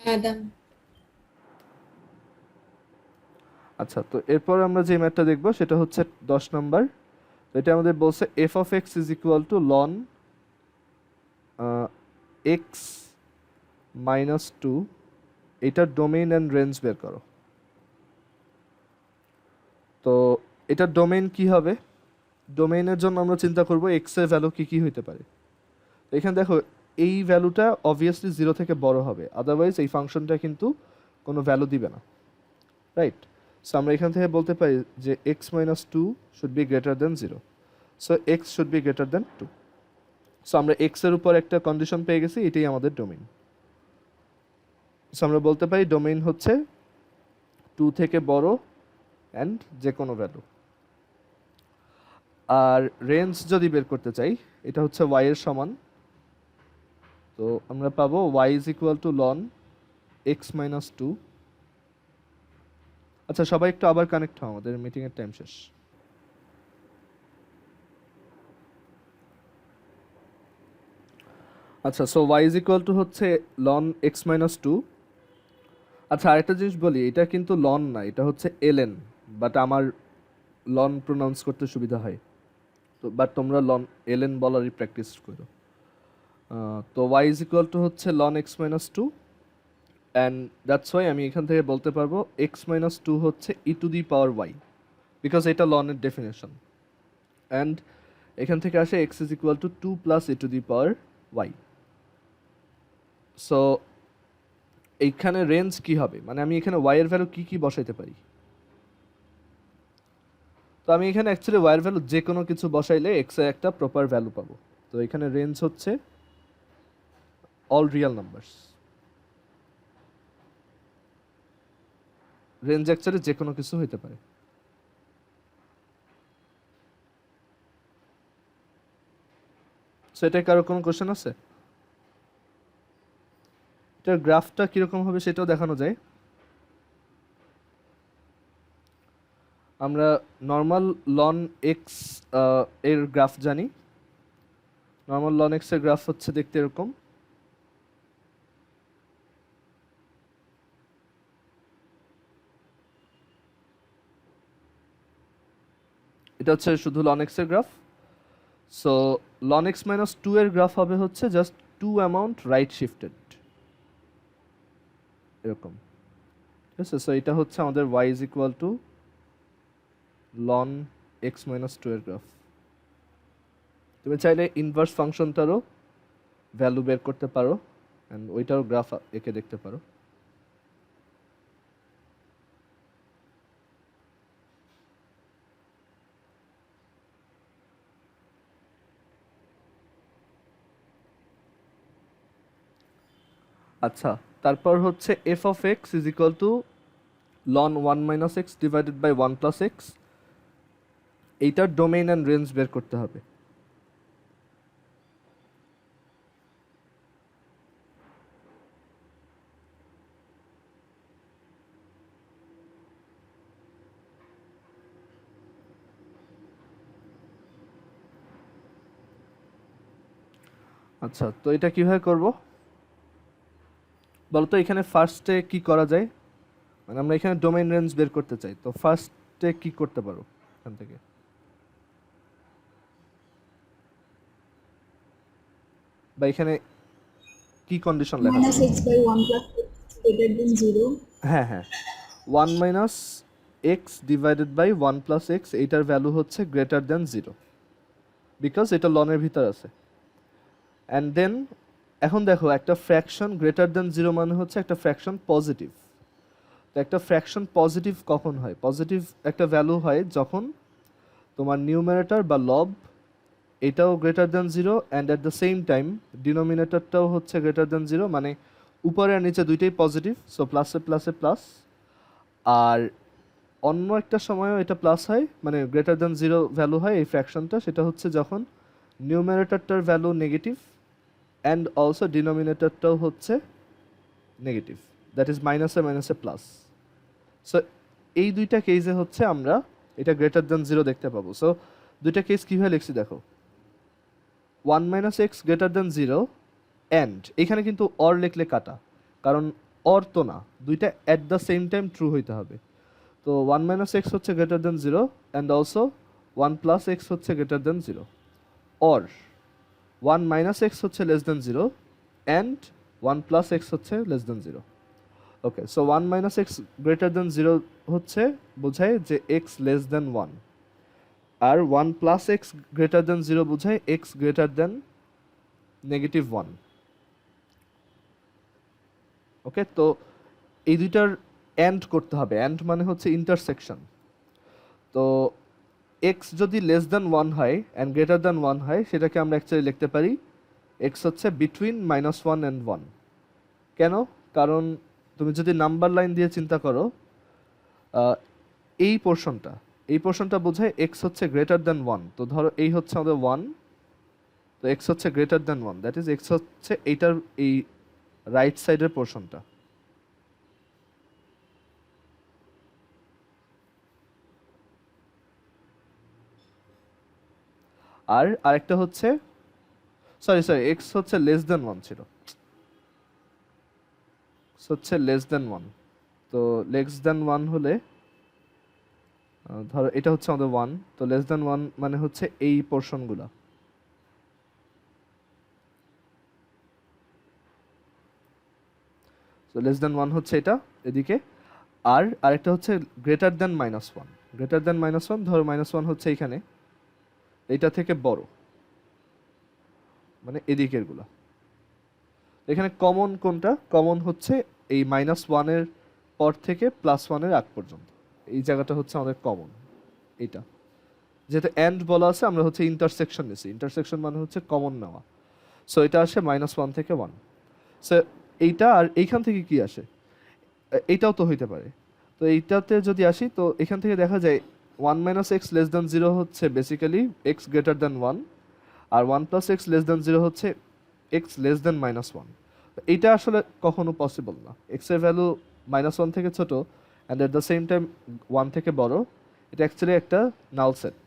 Speaker 3: হ্যাঁ দাম।
Speaker 1: আচ্ছা, তো এরপর আমরা যে ম্যাথটা দেখবো সেটা হচ্ছে 10 নাম্বার। তো এটা আমাদের বলছে f of x is equal to ln x minus two, এটার ডোমেইন অ্যান্ড রেঞ্জ বের করো। তো এটার ডোমেইন কি হবে? ডোমেইনের জন্য আমরা চিন্তা করব এক্স এর ভ্যালু কি কি হইতে পারে। তো এখানে দেখো এই ভ্যালুটা অবভিয়াসলি 0 থেকে বড় হবে, আদারওয়াইজ এই ফাংশনটা কিন্তু কোনো ভ্যালু দিবে না, রাইট? সো আমরা এখান থেকে বলতে পারি যে x minus two should be greater than 0, so x should be greater than 2। So আমরা এক্স এর উপর একটা কন্ডিশন পেয়ে গেছি, এটাই আমাদের ডোমেইন। সো আমরা বলতে পারি ডোমেইন হচ্ছে 2 থেকে বড় অ্যান্ড যে কোনো ভ্যালু। আর রেঞ্জ যদি বের করতে চাই, এটা হচ্ছে ওয়াই এর সমান। তো আমরা পাবো y is equal to ln x minus two. আচ্ছা সবাই একটু আবার কানেক্ট হও, আমাদের মিটিংয়ের টাইম শেষ। আচ্ছা, so y is equal to হচ্ছে লন এক্স মাইনাস টু। আচ্ছা আরেকটা জিনিস বলি, এটা কিন্তু লন না, এটা হচ্ছে এলএন, বাট আমার লন প্রোনাউন্স করতে সুবিধা হয়, তো বাট তোমরা লন এলএন বলারই প্র্যাকটিস করো। তো ওয়াই ইজ ইকুয়াল টু হচ্ছে ln x minus two, and that's why আমি এখান থেকে বলতে পারবো এক্স মাইনাস টু হচ্ছে e to the power y, because এটা লনের ডেফিনেশন। অ্যান্ড এখান থেকে আসে x is equal to two plus e to the power y. So এইখানে রেঞ্জ কি হবে, মানে আমি এখানে ওয়াই এর ভ্যালু কি কি বসাইতে পারি? তো আমি এখানে অ্যাকচুয়ালি ওয়াই এর ভ্যালু যে কোনো কিছু বসাইলে এক্স এর একটা প্রপার ভ্যালু পাবো। তো এখানে রেঞ্জ হচ্ছে all real numbers. Range actually যে কোনো কিছু হইতে পারে। সো এটা কারো কোনো কোশ্চেন আছে? এটার গ্রাফটা কিরকম হবে সেটাও দেখানো যায়। আমরা নর্মাল লন এক্স এর গ্রাফ জানি। নর্মাল লন এক্স এর গ্রাফ হচ্ছে দেখতে এরকম। এটা হচ্ছে শুধু লন এক্স এর graph. So ln x minus two এর গ্রাফ হবে হচ্ছে just two amount right shifted, এরকম। ঠিক আছে, সো এটা হচ্ছে আমাদের y is equal to ln x minus two এর গ্রাফ। তুমি চাইলে ইনভার্স ফাংশনটারও ভ্যালু বের করতে পারো অ্যান্ড ওইটারও গ্রাফ এঁকে দেখতে পারো। আচ্ছা, তারপর হচ্ছে f of x is equal to ln one minus x divided by one plus x, এইটার ডোমেইন অ্যান্ড রেঞ্জ বের করতে হবে। আচ্ছা, তো এটা কিভাবে করব বলো তো? এখানে ফার্স্টে কি করা যায়, মানে আমরা এখানে ডোমেইন রেঞ্জ বের করতে চাই, তো ফার্স্টে কি করতে পারো এখান থেকে? বা এখানে কি কন্ডিশন লেখা
Speaker 2: minus
Speaker 1: থাকে?
Speaker 2: x by 1 plus x greater than 0.
Speaker 1: হ্যাঁ হ্যাঁ, 1 minus x divided by 1 plus x, এইটার ভ্যালু হচ্ছে গ্রেটার দ্যান 0, বিকজ এটা লনের ভিতর আছে। অ্যান্ড দেন এখন দেখো, একটা ফ্র্যাকশন গ্রেটার দ্যান 0 মানে হচ্ছে একটা ফ্র্যাকশন পজিটিভ। তো একটা ফ্র্যাকশন পজিটিভ কখন হয়? পজিটিভ একটা ভ্যালু হয় যখন তোমার নিউমারেটর বা লব এটাও greater than 0 and at the same time ডিনোমিনেটরটাও হচ্ছে গ্রেটার দ্যান 0, মানে উপরে আর নিচে দুইটাই পজিটিভ, সো প্লাসে প্লাসে প্লাস। আর অন্য একটা সময়ও এটা প্লাস হয়, মানে গ্রেটার দ্যান 0 ভ্যালু হয় এই ফ্র্যাকশনটা, সেটা হচ্ছে যখন নিউমারেটরটার ভ্যালু নেগেটিভ অ্যান্ড অলসো ডিনোমিনেটরটাও হচ্ছে নেগেটিভ, দ্যাট ইজ মাইনাসে মাইনাসে প্লাস। সো এই দুইটা কেসে হচ্ছে আমরা এটা গ্রেটার দ্যান 0 দেখতে পাবো। সো দুইটা কেস কীভাবে লিখছি দেখো, 1 minus x greater than 0 and এখানে কিন্তু অর লিখলে কাটা, কারণ অর তো না, দুইটা at the same time true হইতে হবে। তো 1 মাইনাস এক্স হচ্ছে greater than 0 and also 1 plus x হচ্ছে greater than 0, or 1 minus x হচ্ছে less than 0 and 1 plus x হচ্ছে less than 0। Okay, so 1 minus x greater than 0 হচ্ছে বোঝায় যে এক্স লেস দ্যান 1, আর 1 প্লাস এক্স গ্রেটার দ্যান 0 বোঝায় এক্স গ্রেটার দ্যান নেগেটিভ 1। ওকে, তো এই দুইটার অ্যান্ড করতে হবে। অ্যান্ড মানে হচ্ছে ইন্টারসেকশন। তো এক্স যদি লেস দ্যান 1 হয় অ্যান্ড গ্রেটার দ্যান 1 হয়, সেটাকে আমরা অ্যাকচুয়ালি লিখতে পারি এক্স হচ্ছে বিটুইন -1 অ্যান্ড 1। কেন? কারণ তুমি যদি নাম্বার লাইন দিয়ে চিন্তা করো, আহ, এই পোর্শনটা বোঝায় এক্স হচ্ছে গ্রেটার দ্যান 1। তো ধরো এই হচ্ছে আমাদের 1, তো এক্স হচ্ছে greater than 1, that is x হচ্ছে এইটার এই রাইট সাইডের পোর্শনটা। আর আরেকটা হচ্ছে, সরি এক্স হচ্ছে লেস দ্যান 1 ছিল, হচ্ছে লেস দ্যান 1। তো লেস দ্যান 1 হলে ধরো এটা হচ্ছে আমাদের 1, তো লেস দ্যান 1 মানে হচ্ছে এই পোর্শনগুলো। তো লেস দ্যান 1 হচ্ছে এটা এদিকে। আর আরেকটা হচ্ছে গ্রেটার দ্যান -1। গ্রেটার দ্যান -1, ধরো -1 হচ্ছে এইখানে, এইটা থেকে বড়, মানে এদিকেরগুলো। এখানে কমন কোনটা? কমন হচ্ছে এই -1-এর পর থেকে +1-এর আগ পর্যন্ত, এই জায়গাটা হচ্ছে আমাদের কমন। এইটা যেহেতু এন্ড বলা আছে, আমরা হচ্ছে ইন্টারসেকশন নিছি। ইন্টারসেকশন মানে হচ্ছে কমন নেওয়া। সো এটা আসে -1 থেকে 1। সো এইটা আর এইখান থেকে কি আসে? এইটাও তো হইতে পারে। তো এইটাতে যদি আসি, তো এখান থেকে দেখা যায় 1 মাইনাস এক্স লেস দ্যান 0 হচ্ছে বেসিক্যালি এক্স গ্রেটার দ্যান 1, আর 1 প্লাস এক্স লেস দ্যান 0 হচ্ছে এক্স লেস দ্যান -1। এইটা আসলে কখনো পসিবল না। এক্স এর ভ্যালু -1 থেকে ছোট and at the same time 1 থেকে বড়, এটা অ্যাকচুয়ালি একটা নাল সেট।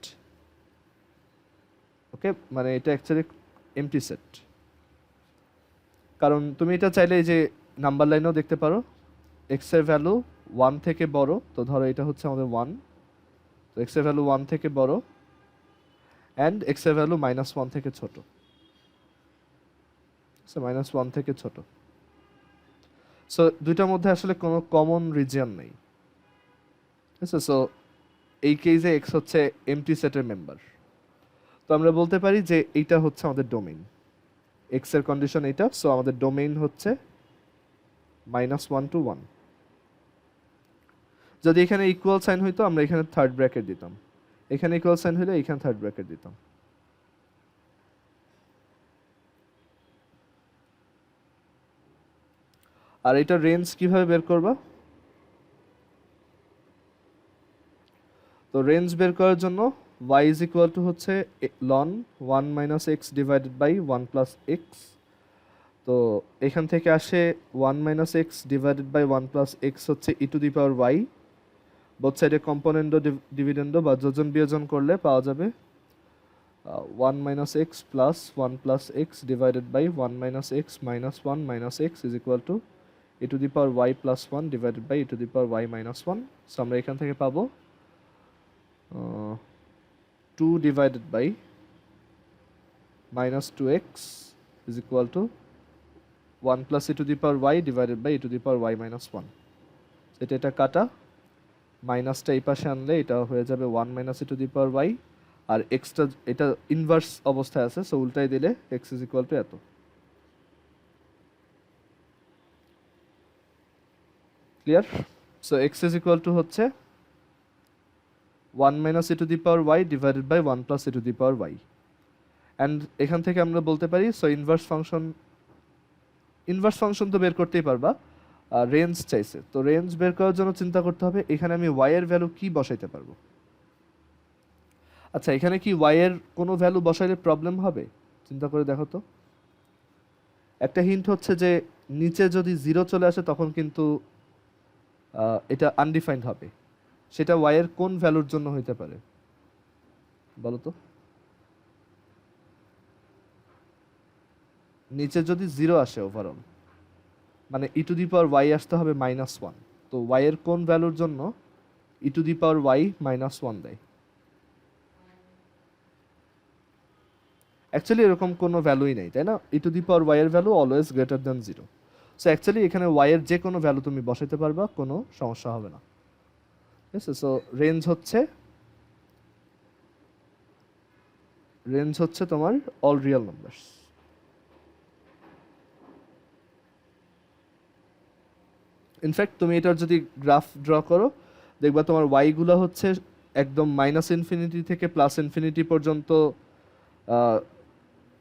Speaker 1: ওকে, মানে এটা অ্যাকচুয়ালি এমটি সেট। কারণ তুমি এটা চাইলে এই যে নাম্বার লাইনেও দেখতে পারো, এক্স এর ভ্যালু 1 থেকে বড়, তো ধরো এটা হচ্ছে আমাদের 1, তো এক্স এর ভ্যালু 1 থেকে বড় অ্যান্ড এক্স এর ভ্যালু -1 থেকে ছোট, সো -1 থেকে ছোট। সো দুইটার মধ্যে আসলে কোনো কমন রিজিয়ন নেই। ঠিক আছে, সো এই কেসে এক্স হচ্ছে এমটি সেটের মেম্বার। তো আমরা বলতে পারি যে এইটা হচ্ছে আমাদের ডোমেইন, এক্স এর কন্ডিশন এইটা। সো আমাদের ডোমেইন হচ্ছে -1 to 1। যদি এখানে ইকুয়াল সাইন হইতো, আমরা এখানে থার্ড ব্র্যাকেট দিতাম। এখানে ইকুয়াল সাইন হলে এখানে থার্ড ব্র্যাকেট দিতাম। আর এটা রেঞ্জ কিভাবে বের করবা? তো রেঞ্জ বের করার জন্য y ইজ ইকুয়াল টু হচ্ছে ln 1 minus x divided by 1 plus x. তো এখান থেকে আসে 1 minus x divided by 1 plus x হচ্ছে e to the power y। Both সাইডে কম্পোনেন্ট ডিভিডেন্ডো বা যোজন বিয়োজন করলে পাওয়া যাবে 1 minus x plus 1 plus x divided by 1 minus x minus 1 minus x is equal to e to the power y plus 1 divided by e to the power y minus 1। So আমরা এখান থেকে পাবো 2 divided by minus 2x is equal to 1 plus e to the power y divided by e to the power y minus 1. এটা কাটা, মাইনাসটা এই পাশে আনলে এটা হয়ে যাবে 1 minus e to the power y, আর এক্সটা এটা ইনভার্স অবস্থায় আছে, সো উল্টাই দিলে x is equal to এত। Clear? So x is equal to হচ্ছে 1 minus e to the power y divided by 1 plus e to the power y, and এখান থেকে আমরা বলতে পারি সো ইনভার্স ফাংশন তো বের করতেই পারবা, রেঞ্জ চাইছে, তো রেঞ্জ বের করার জন্য চিন্তা করতে হবে এখানে আমি y এর ভ্যালু কি বসাইতে পারবো। আচ্ছা, এখানে কি y এর কোনো ভ্যালু বসাইলে প্রবলেম হবে? চিন্তা করে দেখো তো। একটা হিন্ট হচ্ছে যে নিচে যদি 0 চলে আসে তখন কিন্তু এটা আনডিফাইন্ড হবে, সেটা y এর কোন ভ্যালুর জন্য হইতে পারে বলো তো? নিচে যদি 0 আসে ওভারঅল, মানে ই টু দি পাওয়ার y আসতে হবে -1, তো y এর কোন ভ্যালুর জন্য ই টু দি পাওয়ার y -1 দেয়? অ্যাকচুয়ালি এরকম কোনো ভ্যালুই নেই, তাই না? ই টু দি পাওয়ার y এর value always greater than 0, so actually এখানে y এর যে কোনো ভ্যালু তুমি বসাইতে পারবা, কোনো সমস্যা হবে না। ঠিক আছে, সো রেঞ্জ হচ্ছে তোমার অল রিয়েল নাম্বারস। ইনফ্যাক্ট তুমি এটার যদি গ্রাফ ড্র করো দেখবা তোমার y গুলো হচ্ছে একদম -ইনফিনিটি থেকে +ইনফিনিটি পর্যন্ত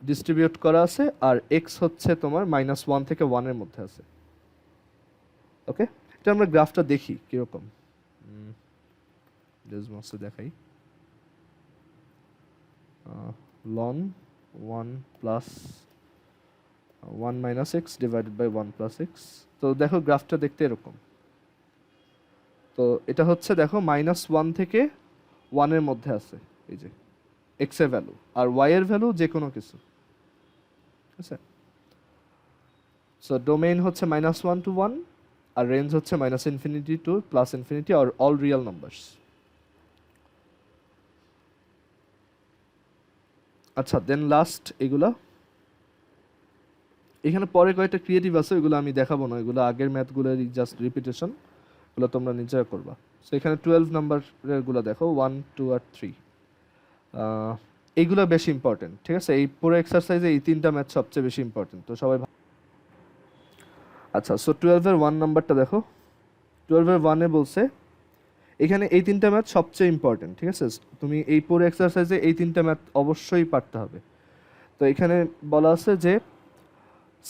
Speaker 1: ডিস্ট্রিবিউট করা আছে, আর x হচ্ছে তোমার -1 থেকে 1 এর মধ্যে আছে। ওকে, এটা আমরা গ্রাফটা দেখি কিরকম, দেখাই। ln 1 plus 1 minus x divided by 1 plus x, তো দেখো গ্রাফটা দেখতে এরকম। তো এটা হচ্ছে দেখো -1 থেকে 1 এর মধ্যে আছে এই যে x এর ভ্যালু, আর y এর ভ্যালু যে কোনো কিছু, ঠিক আছে? সো ডোমেইন হচ্ছে -1 to 1, আর রেঞ্জ হচ্ছে -ইনফিনিটি টু +ইনফিনিটি, আর অল রিয়েল নাম্বারস। আচ্ছা, দেন লাস্ট এগুলা এখানে পরে কয়েকটা ক্রিয়েটিভ আছে, এগুলো আমি দেখাবো না, এগুলো আগের ম্যাথগুলোর জাস্ট রিপিটেশন, এগুলো তোমরা নিজেরা করবা। সো এখানে 12 নাম্বারের গুলো দেখো, 1, 2 আর 3, এইগুলো বেশি ইম্পর্টেন্ট। ঠিক আছে, এই পুরো এক্সারসাইজে এই 3টা ম্যাথ সবচেয়ে বেশি ইম্পর্টেন্ট, তো সবাই আচ্ছা, সো 12 এর 1 নাম্বারটা দেখো। 12 এর 1 এ বলছে এখানে এই 3টা ম্যাথ সবচেয়ে ইম্পর্টেন্ট। ঠিক আছে, তুমি এই পুরো এক্সারসাইজে এই 3টা ম্যাথ অবশ্যই পারতে হবে। তো এখানে বলা আছে যে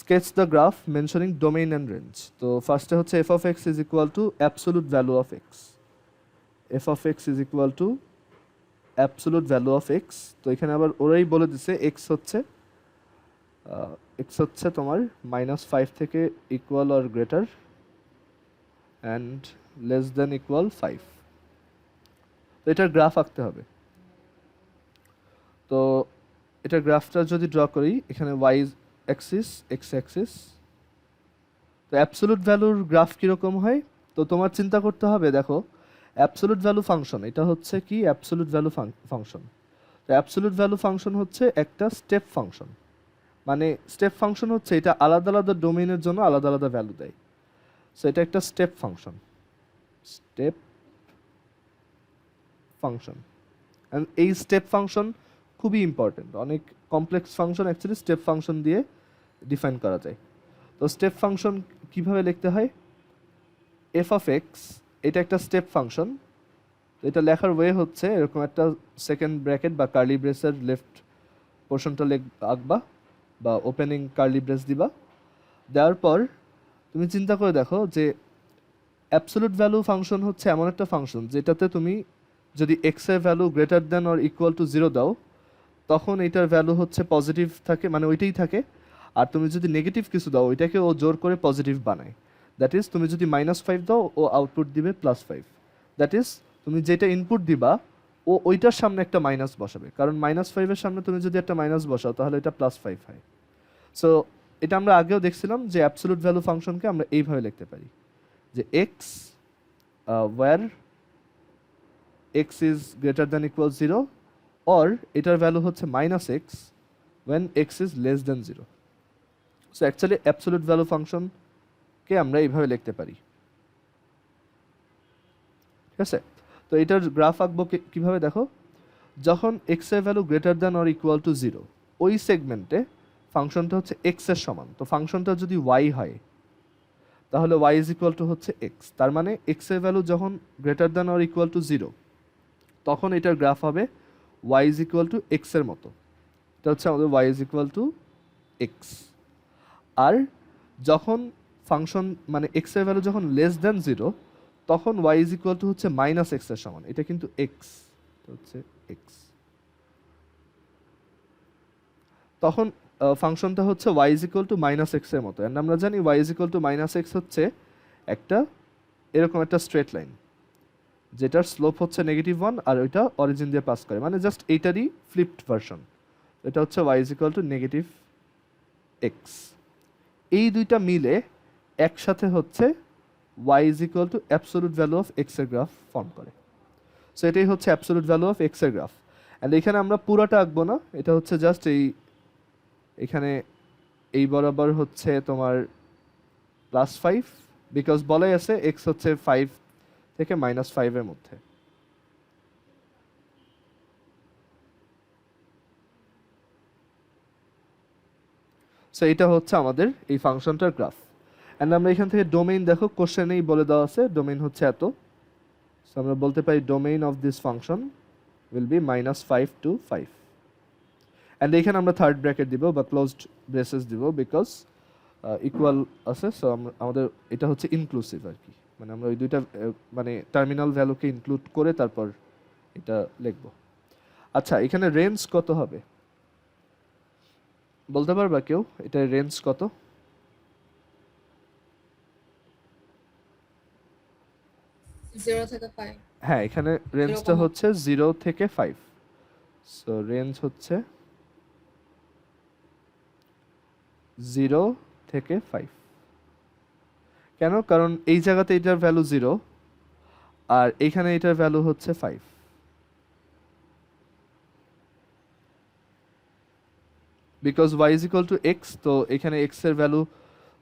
Speaker 1: sketch the graph mentioning domain and range. তো ফার্স্টে হচ্ছে f of x is equal to absolute value of x, f of x is equal to absolute value of x। তো এখানে আবার ওরাই বলে দিছে x হচ্ছে তোমার -5 থেকে equal or greater and less than equal 5। তো এটার গ্রাফ আঁকতে হবে। তো এটার গ্রাফটা যদি ড্র করি, এখানে y অ্যাক্সিস, x অ্যাক্সিস, তো অ্যাবসলিউট ভ্যালুর গ্রাফ কীরকম হয়? তো তোমার চিন্তা করতে হবে, দেখো অ্যাবসলিউট ভ্যালু ফাংশন, এটা হচ্ছে কি অ্যাবসলিউট ভ্যালু ফাংশন। তো অ্যাবসলিউট ভ্যালু ফাংশন হচ্ছে একটা স্টেপ ফাংশন, মানে স্টেপ ফাংশন হচ্ছে এটা আলাদা আলাদা ডোমেইনের জন্য আলাদা আলাদা ভ্যালু দেয়। সো এটা একটা স্টেপ ফাংশন, অ্যান্ড এই স্টেপ ফাংশন খুবই ইম্পর্টেন্ট। অনেক complex function actually step function দিয়ে ডিফাইন করা যায়। তো স্টেপ ফাংশন কিভাবে লিখতে হয়? এফ অফ এক্স, এটা একটা স্টেপ ফাংশন। তো এটা লেখার ওয়ে হচ্ছে এরকম একটা সেকেন্ড ব্র্যাকেট বা কার্লি ব্রেসের লেফট পোর্শনটা আঁকবা বা ওপেনিং কার্লি ব্রেস দিবা। দেওয়ার পর তুমি চিন্তা করে দেখো যে অ্যাবসলিউট ভ্যালু ফাংশন হচ্ছে এমন একটা ফাংশন যেটাতে তুমি যদি এক্স এর value greater than or equal to 0 দাও, তখন এটার ভ্যালু হচ্ছে পজিটিভ থাকে, মানে ওইটাই থাকে। আর তুমি যদি নেগেটিভ কিছু দাও, ওইটাকে ও জোর করে পজিটিভ বানায়। দ্যাট ইজ তুমি যদি -5 দাও, ও আউটপুট দিবে +5। দ্যাট ইজ তুমি যেটা ইনপুট দিবা, ও ওইটার সামনে একটা মাইনাস বসাবে, কারণ -5 এর সামনে তুমি যদি একটা মাইনাস বসাও তাহলে এটা +5 হয়। সো এটা আমরা আগেও দেখছিলাম যে অ্যাবসলিউট ভ্যালু ফাংশনকে আমরা এইভাবে লিখতে পারি যে x where x is greater than equal 0, or এটার ভ্যালু হচ্ছে -x when x is less than 0। So actually absolute value ফাংশনকে আমরা এইভাবে লিখতে পারি, ঠিক আছে? তো এটার গ্রাফ আঁকবো কিভাবে দেখো, যখন এক্স এর value greater than or equal to 0 ওই সেগমেন্টে ফাংশনটা হচ্ছে এক্স এর সমান। তো ফাংশনটা যদি ওয়াই হয় তাহলে ওয়াই ইজ ইকুয়াল টু হচ্ছে এক্স। তার মানে এক্স এর ভ্যালু যখন greater than or equal to 0 তখন এটার গ্রাফ হবে y is equal to x এর মতো। এটা হচ্ছে আমাদের y is equal to x. আর যখন ফাংশন মানে এক্স এর ভ্যালু যখন লেস দ্যান 0 তখন ওয়াই ইজ ইকুয়াল টু হচ্ছে মাইনাস এক্স এর সমান। এটা কিন্তু এক্স হচ্ছে এক্স, তখন ফাংশনটা হচ্ছে y is equal to minus x এর মতো। অ্যান্ড আমরা জানি y is equal to minus x হচ্ছে একটা এরকম একটা স্ট্রেট লাইন যেটার স্লোপ হচ্ছে -1 আর ওইটা অরিজিন দিয়ে পাস করে, মানে জাস্ট এইটারই ফ্লিপড ভার্সন। এটা হচ্ছে y is equal to -x। এই দুইটা মিলে একসাথে হচ্ছে y is equal to absolute value of x এর গ্রাফ ফর্ম করে। সো এটাই হচ্ছে অ্যাবসোলুট ভ্যালু অফ এক্স এর গ্রাফ। অ্যান্ড এখানে আমরা পুরোটা আঁকবো না, এটা হচ্ছে জাস্ট এখানে এই বরাবর হচ্ছে তোমার +5, বিকজ বলাই আছে এক্স হচ্ছে 5 থেকে -5 এর মধ্যে। সো এটা হচ্ছে আমাদের এই ফাংশনটার গ্রাফ। অ্যান্ড আমরা এখান থেকে ডোমেইন দেখো কোশ্চেনেই বলে দেওয়া আছে ডোমেইন হচ্ছে এত। সো আমরা বলতে পারি domain of this function will be -5 to 5। And এখানে আমরা থার্ড ব্র্যাকেট দিব বা ক্লোজড ব্রেসেস দিব, বিকজ ইকুয়াল আছে। সো আমাদের এটা হচ্ছে ইনক্লুসিভ আর কি, মানে আমরা ওই দুইটা মানে টার্মিনাল ভ্যালুকে ইনক্লুড করে তারপর এটা লিখব। আচ্ছা, এখানে রেঞ্জ কত হবে বলতে পারবা কেউ? এটার রেঞ্জ কত?
Speaker 3: জিরো থেকে 5।
Speaker 1: হ্যাঁ, এখানে রেঞ্জটা হচ্ছে 0 থেকে 5। সো রেঞ্জ হচ্ছে 0 থেকে 5। কেন? কারণ এই জায়গাতে এটার ভ্যালু 0 আর এইখানে এটার ভ্যালু হচ্ছে 5। Because y is equal to x, তো এখানে এক্স এর ভ্যালু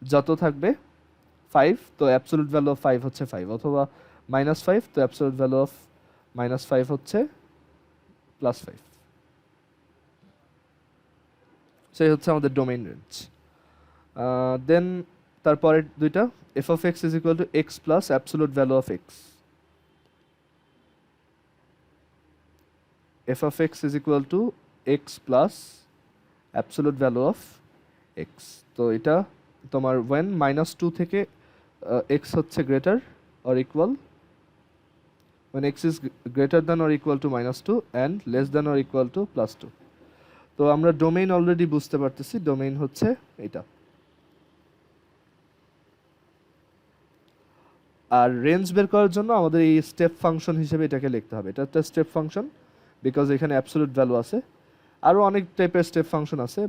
Speaker 1: যত থাকবে 5, তো অ্যাবসোলুট ভ্যালু অফ 5 হচ্ছে 5, অথবা -5, তো অ্যাবসোলুট ভ্যালু অফ -5 হচ্ছে +5। সেই হচ্ছে আমাদের ডোমেইন রেঞ্জ। দেন তারপরে দুইটা f of x is equal to x plus absolute value of x. F of x is equal to x plus absolute value of x. তো এটা তোমার ওয়েন -2 থেকে এক্স হচ্ছে greater or equal, when x is greater than or equal to -2 and less than or equal to +2। তো আমরা ডোমেইন অলরেডি বুঝতে পারতেছি, ডোমেইন হচ্ছে এটা। আর রেঞ্জ বের করার জন্য আমাদের এই স্টেপ ফাংশন হিসেবে এটাকে লিখতে হবে। এটা একটা স্টেপ ফাংশন বিকজ এখানে অ্যাবসোলুট ভ্যালু আছে। আরও অনেক টাইপের স্টেপ ফাংশন আছে,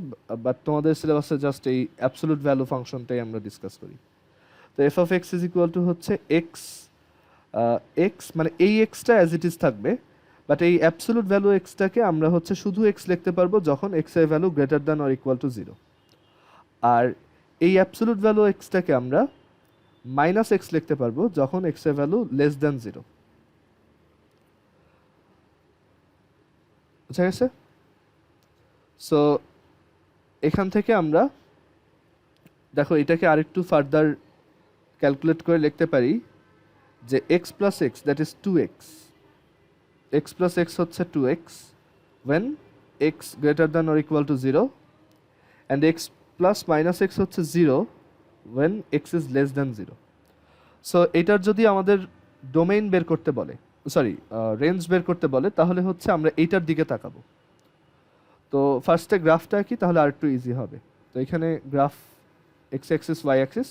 Speaker 1: বাট তোমাদের সিলেবাসে জাস্ট এই অ্যাবসোলুট ভ্যালু ফাংশনটাই আমরা ডিসকাস করি। তো F of x is equal to হচ্ছে এক্স, এক্স মানে এই এক্সটা অ্যাজ ইট ইজ থাকবে, বাট এই অ্যাবসোলুট ভ্যালু এক্সটাকে আমরা হচ্ছে শুধু এক্স লিখতে পারবো যখন এক্স এর value greater than or equal to 0। আর এই অ্যাবসোলুট ভ্যালু এক্সটাকে আমরা -x লিখতে পারবো যখন এক্স এর ভ্যালু লেস দ্যান 0। বুঝা গেছে? সো এখান থেকে আমরা দেখো এটাকে আরেকটু ফার্দার ক্যালকুলেট করে লিখতে পারি যে x plus x that is 2x, x plus x হচ্ছে 2x when x greater than or equal to 0 and x plus minus x হচ্ছে 0 when x is less than 0। So এটার যদি আমাদের ডোমেইন বের করতে বলে, সরি রেঞ্জ বের করতে বলে, তাহলে হচ্ছে আমরা এইটার দিকে তাকাবো। তো ফার্স্টে গ্রাফটা কি, তাহলে আর একটু ইজি হবে। তো এখানে graph x axis y axis,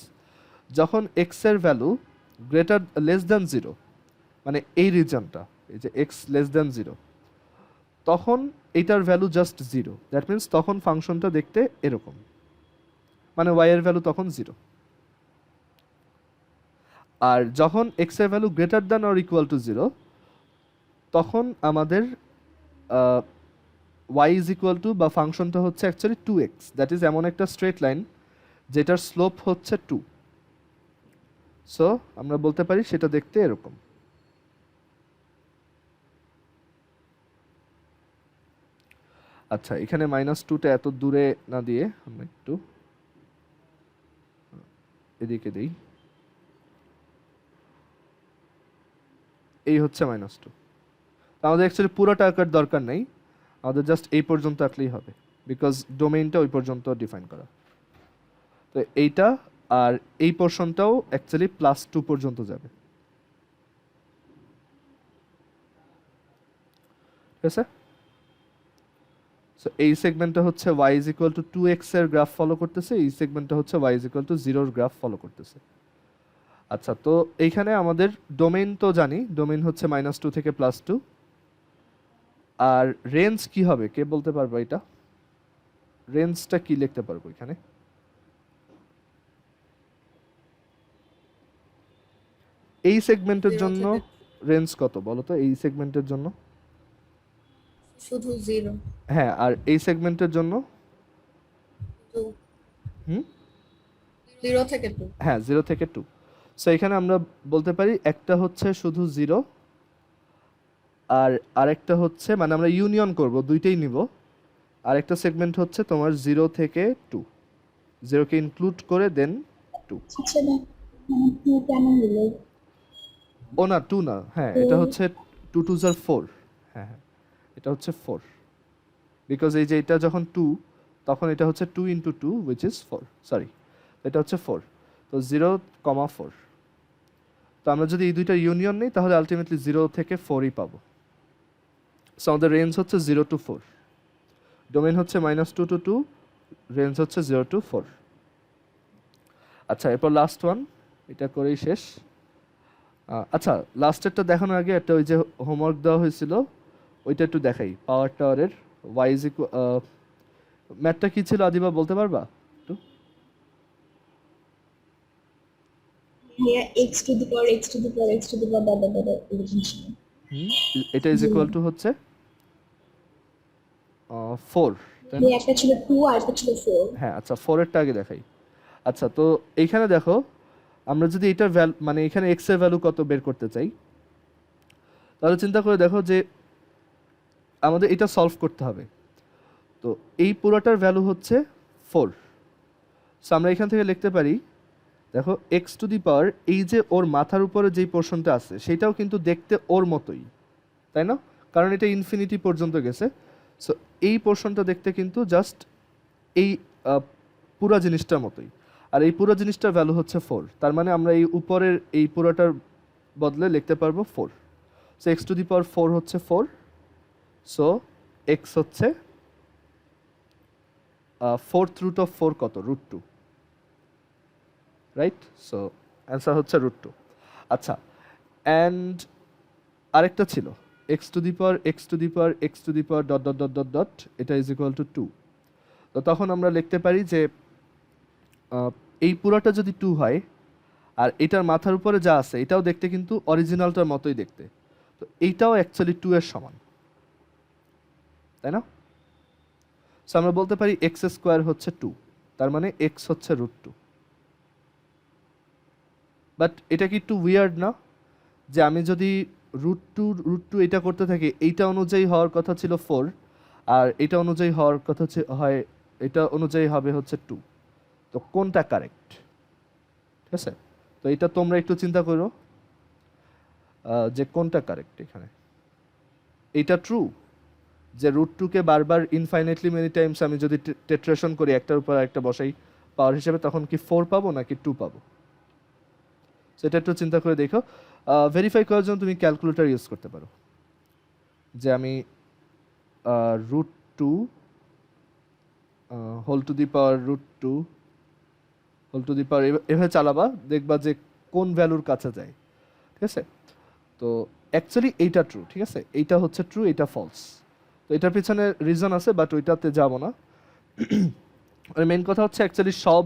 Speaker 1: যখন এক্স এর ভ্যালু গ্রেটার লেস দ্যান 0 মানে এই রিজনটা, এই যে এক্স লেস দ্যান 0, তখন এইটার ভ্যালু জাস্ট 0। দ্যাট মিনস তখন ফাংশনটা দেখতে এরকম, মানে ওয়াই এর ভ্যালু তখন 0। আর যখন এক্স এর value greater than or equal to 0 তখন আমাদের ওয়াই ইজ ইকুয়াল টু বা ফাংশনটা হচ্ছে অ্যাকচুয়ালি 2x, দ্যাট ইজ এমন একটা স্ট্রেট লাইন যেটার স্লোপ হচ্ছে 2। সো আমরা বলতে পারি সেটা দেখতে এরকম। আচ্ছা, এখানে -2টা এত দূরে না দিয়ে আমরা একটু এদিকে দিই। এই হচ্ছে -2। আমাদের অ্যাকচুয়ালি পুরোটা আঁকার দরকার নেই, আমাদের জাস্ট এই পর্যন্ত আঁকলেই হবে, বিকজ ডোমেইনটা ওই পর্যন্ত ডিফাইন করা। তো এইটা আর এই পোর্শনটাও অ্যাকচুয়ালি +2 পর্যন্ত যাবে, ঠিক আছে? সো এই সেগমেন্টটা হচ্ছে y is equal two 2x এর গ্রাফ ফলো করতেছে, এই সেগমেন্টটা হচ্ছে y ইজ ইকুয়াল টু 0 এর গ্রাফ ফলো করতেছে। আচ্ছা, তো এইখানে আমাদের ডোমেইন তো জানি, ডোমেইন হচ্ছে -2 থেকে +2। আর রেঞ্জ কি হবে, কে বলতে পারবো? এটা রেঞ্জটা কি লিখতে পারবো এখানে? এই সেগমেন্টের
Speaker 3: 0
Speaker 1: জন্য
Speaker 3: থেকে
Speaker 1: রেঞ্জ কত বলো তো, এই সেগমেন্টের জন্য?
Speaker 3: শুধু 0
Speaker 1: হ্যাঁ, আর এই সেগমেন্টের জন্য?
Speaker 3: 2
Speaker 1: হুম
Speaker 3: 0 থেকে 2
Speaker 1: হ্যাঁ, 0 থেকে 2। সো এখানে আমরা বলতে পারি একটা হচ্ছে শুধু 0, আর আরেকটা হচ্ছে মানে আমরা ইউনিয়ন করব, দুইটাই নিব। আরেকটা সেগমেন্ট হচ্ছে তোমার 0 থেকে 2, 0কে ইনক্লুড করে দেন 2।
Speaker 2: আচ্ছা না, মানে কি কেমন হলো?
Speaker 1: ও না, 2 না, হ্যাঁ এটা হচ্ছে 2 2 আর 4। হ্যাঁ হ্যাঁ, এটা হচ্ছে 4, বিকজ এই যে এটা যখন 2 তখন এটা হচ্ছে 2 ইন্টু 2 উইচ ইজ 4, সরি এটা হচ্ছে 4। তো 0,4। তো আমরা যদি এই দুইটা ইউনিয়ন নিই তাহলে আলটিমেটলি 0 থেকে 4ই পাবো। সো আমাদের রেঞ্জ হচ্ছে 0 to 4, ডোমেইন হচ্ছে -2 to 2, রেঞ্জ হচ্ছে 0 to 4। আচ্ছা, এরপর লাস্ট ওয়ান, এটা করেই শেষ। আচ্ছা, লাস্টেরটা দেখানোর আগে একটা ওই যে হোমওয়ার্ক দেওয়া হয়েছিল ওইটা একটু দেখাই। পাওয়ার টাওয়ারের y ইজ ইকুয়াল, ম্যাথটা কি ছিল আদিবা বলতে পারবা একটু?
Speaker 2: ভাইয়া x to the power x to the power x to the power দাদা এরকম ছিল।
Speaker 1: এটা ইজ ইকুয়াল টু হচ্ছে 4, তাই না?
Speaker 2: ভাইয়া একটা ছিল 2 আর একটা ছিল 4।
Speaker 1: হ্যাঁ, আচ্ছা 4 এরটা আগে দেখাই। আচ্ছা, তো এইখানে দেখো আমরা যদি এটার ভ্যালু মানে এখানে x এর ভ্যালু কত বের করতে চাই, তাহলে চিন্তা করে দেখো যে আমাদের এটা সলভ করতে হবে। তো এই পুরোটার ভ্যালু হচ্ছে 4। সো আমরা এখান থেকে লিখতে পারি, দেখো x টু দি পাওয়ার, এই যে ওর মাথার উপরে যেই পোর্শনটা আছে সেটাও কিন্তু দেখতে ওর মতোই, তাই না? কারণ এটা ইনফিনিটি পর্যন্ত গেছে। সো এই পোর্শনটা দেখতে কিন্তু জাস্ট এই পুরো জিনিসটার মতোই, আর এই পুরো জিনিসটার ভ্যালু হচ্ছে 4। তার মানে আমরা এই উপরের এই পুরোটার বদলে লিখতে পারবো 4। সো x টু দি পাওয়ার 4 হচ্ছে 4। সো x হচ্ছে 4th রুট অফ 4 কত? √2, রাইট? সো অ্যান্সার হচ্ছে √2। আচ্ছা, অ্যান্ড আরেকটা ছিল x to the power x to the power x to the power dot dot dot dot dot, এটা ইজ ইকুয়াল টু 2। তো তখন আমরা লিখতে পারি যে এই পুরোটা যদি 2 হয় আর এটার মাথার উপরে যা আছে এটাও দেখতে কিন্তু অরিজিনালটার মতোই দেখতে, তো এইটাও অ্যাকচুয়ালি 2 এর সমান, তাই না? সো আমরা বলতে পারি x স্কোয়ার হচ্ছে 2, তার মানে x হচ্ছে √2। বাট এটা কি একটু উইয়ার্ড না, যে আমি যদি √2 এটা করতে থাকি, এইটা অনুযায়ী হওয়ার কথা ছিল 4, আর এটা অনুযায়ী হওয়ার কথা হয়, এটা অনুযায়ী হবে হচ্ছে 2। তো কোনটা কারেক্ট? ঠিক আছে, তো এটা তোমরা একটু চিন্তা করো যে কোনটা কারেক্ট এখানে। এইটা ট্রু যে √2কে বারবার ইনফাইনাইটলি মেনি টাইমস আমি যদি টেট্রেশন করি একটার উপর একটা বসাই পাওয়ার হিসেবে, তখন কি 4 পাবো নাকি 2 পাবো? সেটা একটু চিন্তা করে দেখো। ভেরিফাই করার জন্য তুমি ক্যালকুলেটর ইউজ করতে পারো, যে আমি √2 whole to the power √2 whole to the power এভাবে চালাবা, দেখবা যে কোন ভ্যালুর কাছে যায়, ঠিক আছে? তো অ্যাকচুয়ালি এইটা ট্রু, ঠিক আছে, এইটা হচ্ছে ট্রু, এটা ফলস। তো এটার পিছনে রিজন আছে, বাট ওইটাতে যাব না। মেন কথা হচ্ছে অ্যাকচুয়ালি সব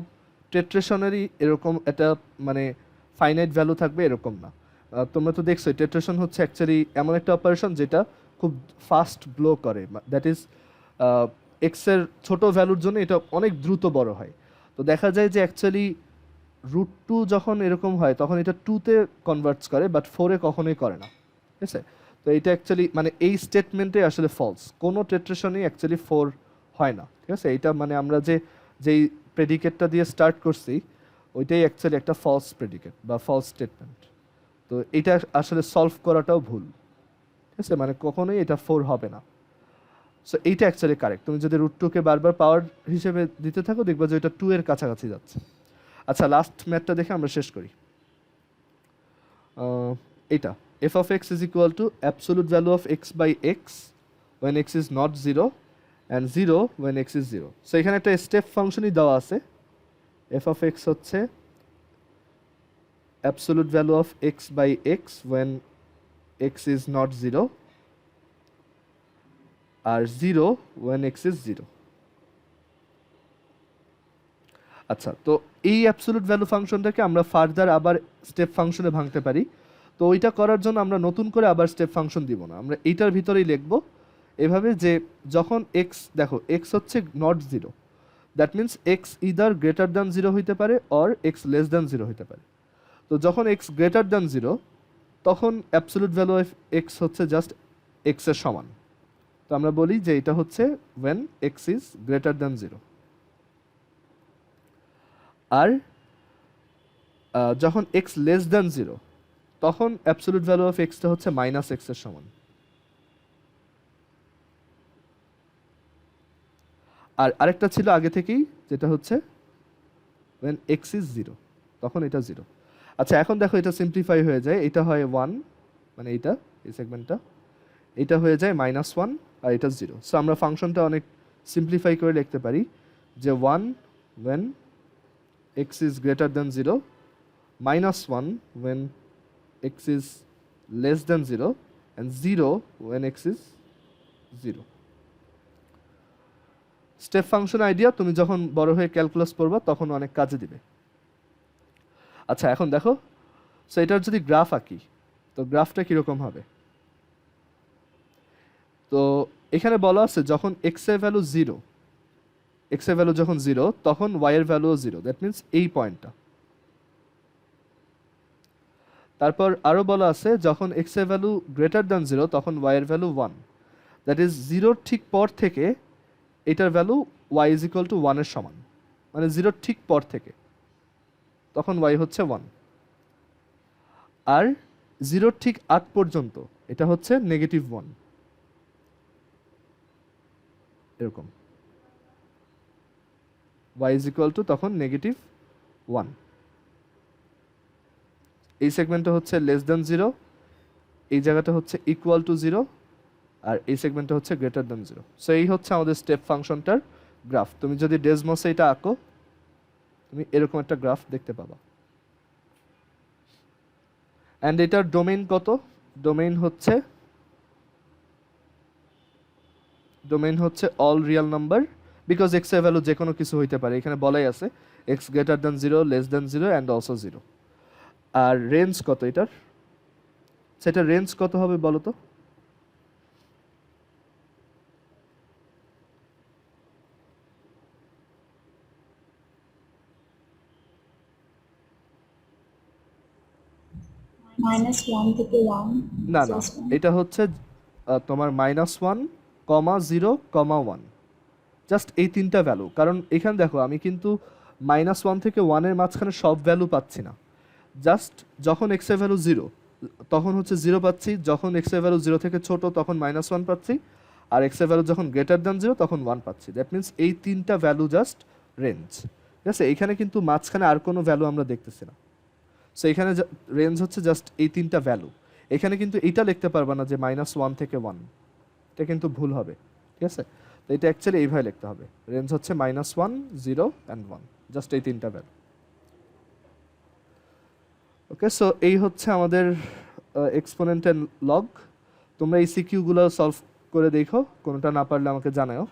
Speaker 1: টেট্রেশনেরই এরকম একটা মানে ফাইনাইট ভ্যালু থাকবে এরকম না। তোমরা তো দেখছো টেট্রেশন হচ্ছে অ্যাকচুয়ালি এমন একটা অপারেশন যেটা খুব ফাস্ট ব্লো করে, দ্যাট ইজ এক্সের ছোট ভ্যালুর জন্য এটা অনেক দ্রুত বড় হয়। তো তো দেখা যায় যে অ্যাকচুয়ালি √2 যখন এরকম হয় তখন এটা 2-তে কনভার্টস করে, বাট 4-এ কখনোই করে না, ঠিক আছে? তো এটা অ্যাকচুয়ালি মানে এই স্টেটমেন্টে আসলে ফলস, কোনো টেট্রেশনই অ্যাকচুয়ালি 4 হয় না, ঠিক আছে? এটা মানে আমরা যেই প্রেডিকেটটা দিয়ে স্টার্ট করছি ওইটাই অ্যাকচুয়ালি একটা ফলস প্রেডিকেট বা ফলস স্টেটমেন্ট। তো এটা আসলে সলভ করাটাও ভুল, ঠিক আছে? মানে কখনোই এটা 4 হবে না। সো এইটা অ্যাকচুয়ালি কারেক্ট। তুমি যদি √2-কে বারবার পাওয়ার হিসেবে দিতে থাকো দেখবা যে এটা 2 এর কাছাকাছি যাচ্ছে। আচ্ছা, লাস্ট ম্যাথটা দেখে আমরা শেষ করি। এটা f of x is equal to absolute value of x by x when x is not 0 and 0 when x is 0. So এখানে একটা স্টেপ ফাংশনই দেওয়া আছে। f of x হচ্ছে absolute value of x by x when x is not 0 R 0 when x is 0. আচ্ছা, তো এই অ্যাবসলিউট ভ্যালু ফাংশনটাকে আমরা ফার্দার আবার স্টেপ ফাংশনে ভাঙতে পারি। তো ওইটা করার জন্য আমরা নতুন করে আবার স্টেপ ফাংশন দিব না, আমরা এইটার ভিতরেই লিখব এভাবে যে যখন এক্স, দেখো এক্স হচ্ছে not 0, that means x either greater than 0 হইতে পারে অর এক্স লেস দ্যান 0 হইতে পারে। তো যখন এক্স গ্রেটার দ্যান 0 তখন অ্যাবসলিউট ভ্যালু অফ এক্স হচ্ছে জাস্ট এক্সের সমান। তো আমরা বলি যে এটা হচ্ছে when x is greater than 0। আর যখন x লেস দ্যান 0 তখন অ্যাবসলিউট ভ্যালু অফ এক্সটা হচ্ছে মাইনাস এক্স এর সমান। আর আরেকটা ছিল আগে থেকেই, যেটা হচ্ছে when x is 0 তখন এটা 0। আচ্ছা, এখন দেখো এটা সিম্পলিফাই হয়ে যায়, এটা হয় 1 মানে এইটা, এই সেগমেন্টটা, এটা হয়ে যায় -1 আর এটা 0। সো আমরা ফাংশনটা অনেক সিম্পলিফাই করে লিখতে পারি যে 1 when x is greater than 0, -1 when x is less than 0 and 0 when x is 0। Step function idea তুমি যখন বড় হয়ে ক্যালকুলাস পড়বা তখন অনেক কাজে দিবে। আচ্ছা, এখন দেখো, সো এটার যদি গ্রাফ আঁকি তো গ্রাফটা কীরকম হবে? তো এখানে বলা আছে যখন এক্স এর ভ্যালু 0, এক্স এর ভ্যালু যখন 0 তখন ওয়াই এর ভ্যালুও 0, দ্যাট মিন্স এই পয়েন্টটা। তারপর আরও বলা আছে যখন এক্স এর ভ্যালু গ্রেটার দ্যান 0 তখন ওয়াই এর ভ্যালু 1, দ্যাট ইজ 0 ঠিক পর থেকে এটার value y is equal to 1 এর সমান, মানে 0 ঠিক পর থেকে তখন ওয়াই হচ্ছে 1। আর 0 ঠিক আগ পর্যন্ত এটা হচ্ছে -1, এরকম y is equal to তখন -1। এই সেগমেন্টটা হচ্ছে লেস দ্যান 0, এই জায়গাটা হচ্ছে ইকুয়াল টু 0, আর এই সেগমেন্টটা হচ্ছে গ্রেটার দ্যান 0। সো এই হচ্ছে আমাদের স্টেপ ফাংশনটার গ্রাফ। তুমি যদি ডেসমসে এটা আঁকো তুমি এরকম একটা গ্রাফ দেখতে পাবা। অ্যান্ড এটার ডোমেইন কত? ডোমেইন হচ্ছে all real number, because x এর ভ্যালু যে কোনো কিছু হইতে পারে, এখানে বলাই আছে x greater than 0, less than 0 and also 0। আর রেঞ্জ কত এটার? সেটা রেঞ্জ কত হবে বলো তো?
Speaker 2: -1 থেকে 1।
Speaker 1: না না, এটা হচ্ছে তোমার -1, 0, 1, জাস্ট এই তিনটা ভ্যালু। কারণ এখানে দেখো আমি কিন্তু -1 থেকে 1 এর মাঝখানে সব ভ্যালু পাচ্ছি না, জাস্ট যখন এক্স এর ভ্যালু 0 তখন হচ্ছে 0 পাচ্ছি, যখন এক্স এর ভ্যালু 0 থেকে ছোট তখন -1 পাচ্ছি, আর এক্স এর ভ্যালু যখন গ্রেটার দ্যান 0 তখন 1 পাচ্ছি। দ্যাট মিন্স এই তিনটা ভ্যালু জাস্ট রেঞ্জ, ঠিক আছে? এখানে কিন্তু মাঝখানে আর কোনো ভ্যালু আমরা দেখতেছি না। সো এখানে রেঞ্জ হচ্ছে জাস্ট এই তিনটা ভ্যালু। এখানে কিন্তু এইটা লিখতে পারবা না যে -1 থেকে 1, এটা কিন্তু ভুল হবে, ঠিক আছে? তো এটা অ্যাকচুয়ালি এইভাবে লিখতে হবে, রেঞ্জ হচ্ছে -1, 0 অ্যান্ড 1, জাস্ট এই তিনটা ভ্যালু। ওকে, সো এই হচ্ছে আমাদের এক্সপোনেন্ট এন্ড লগ। তোমরা এই সিকিউগুলো সলভ করে দেখো, কোনোটা না পারলে আমাকে জানাও।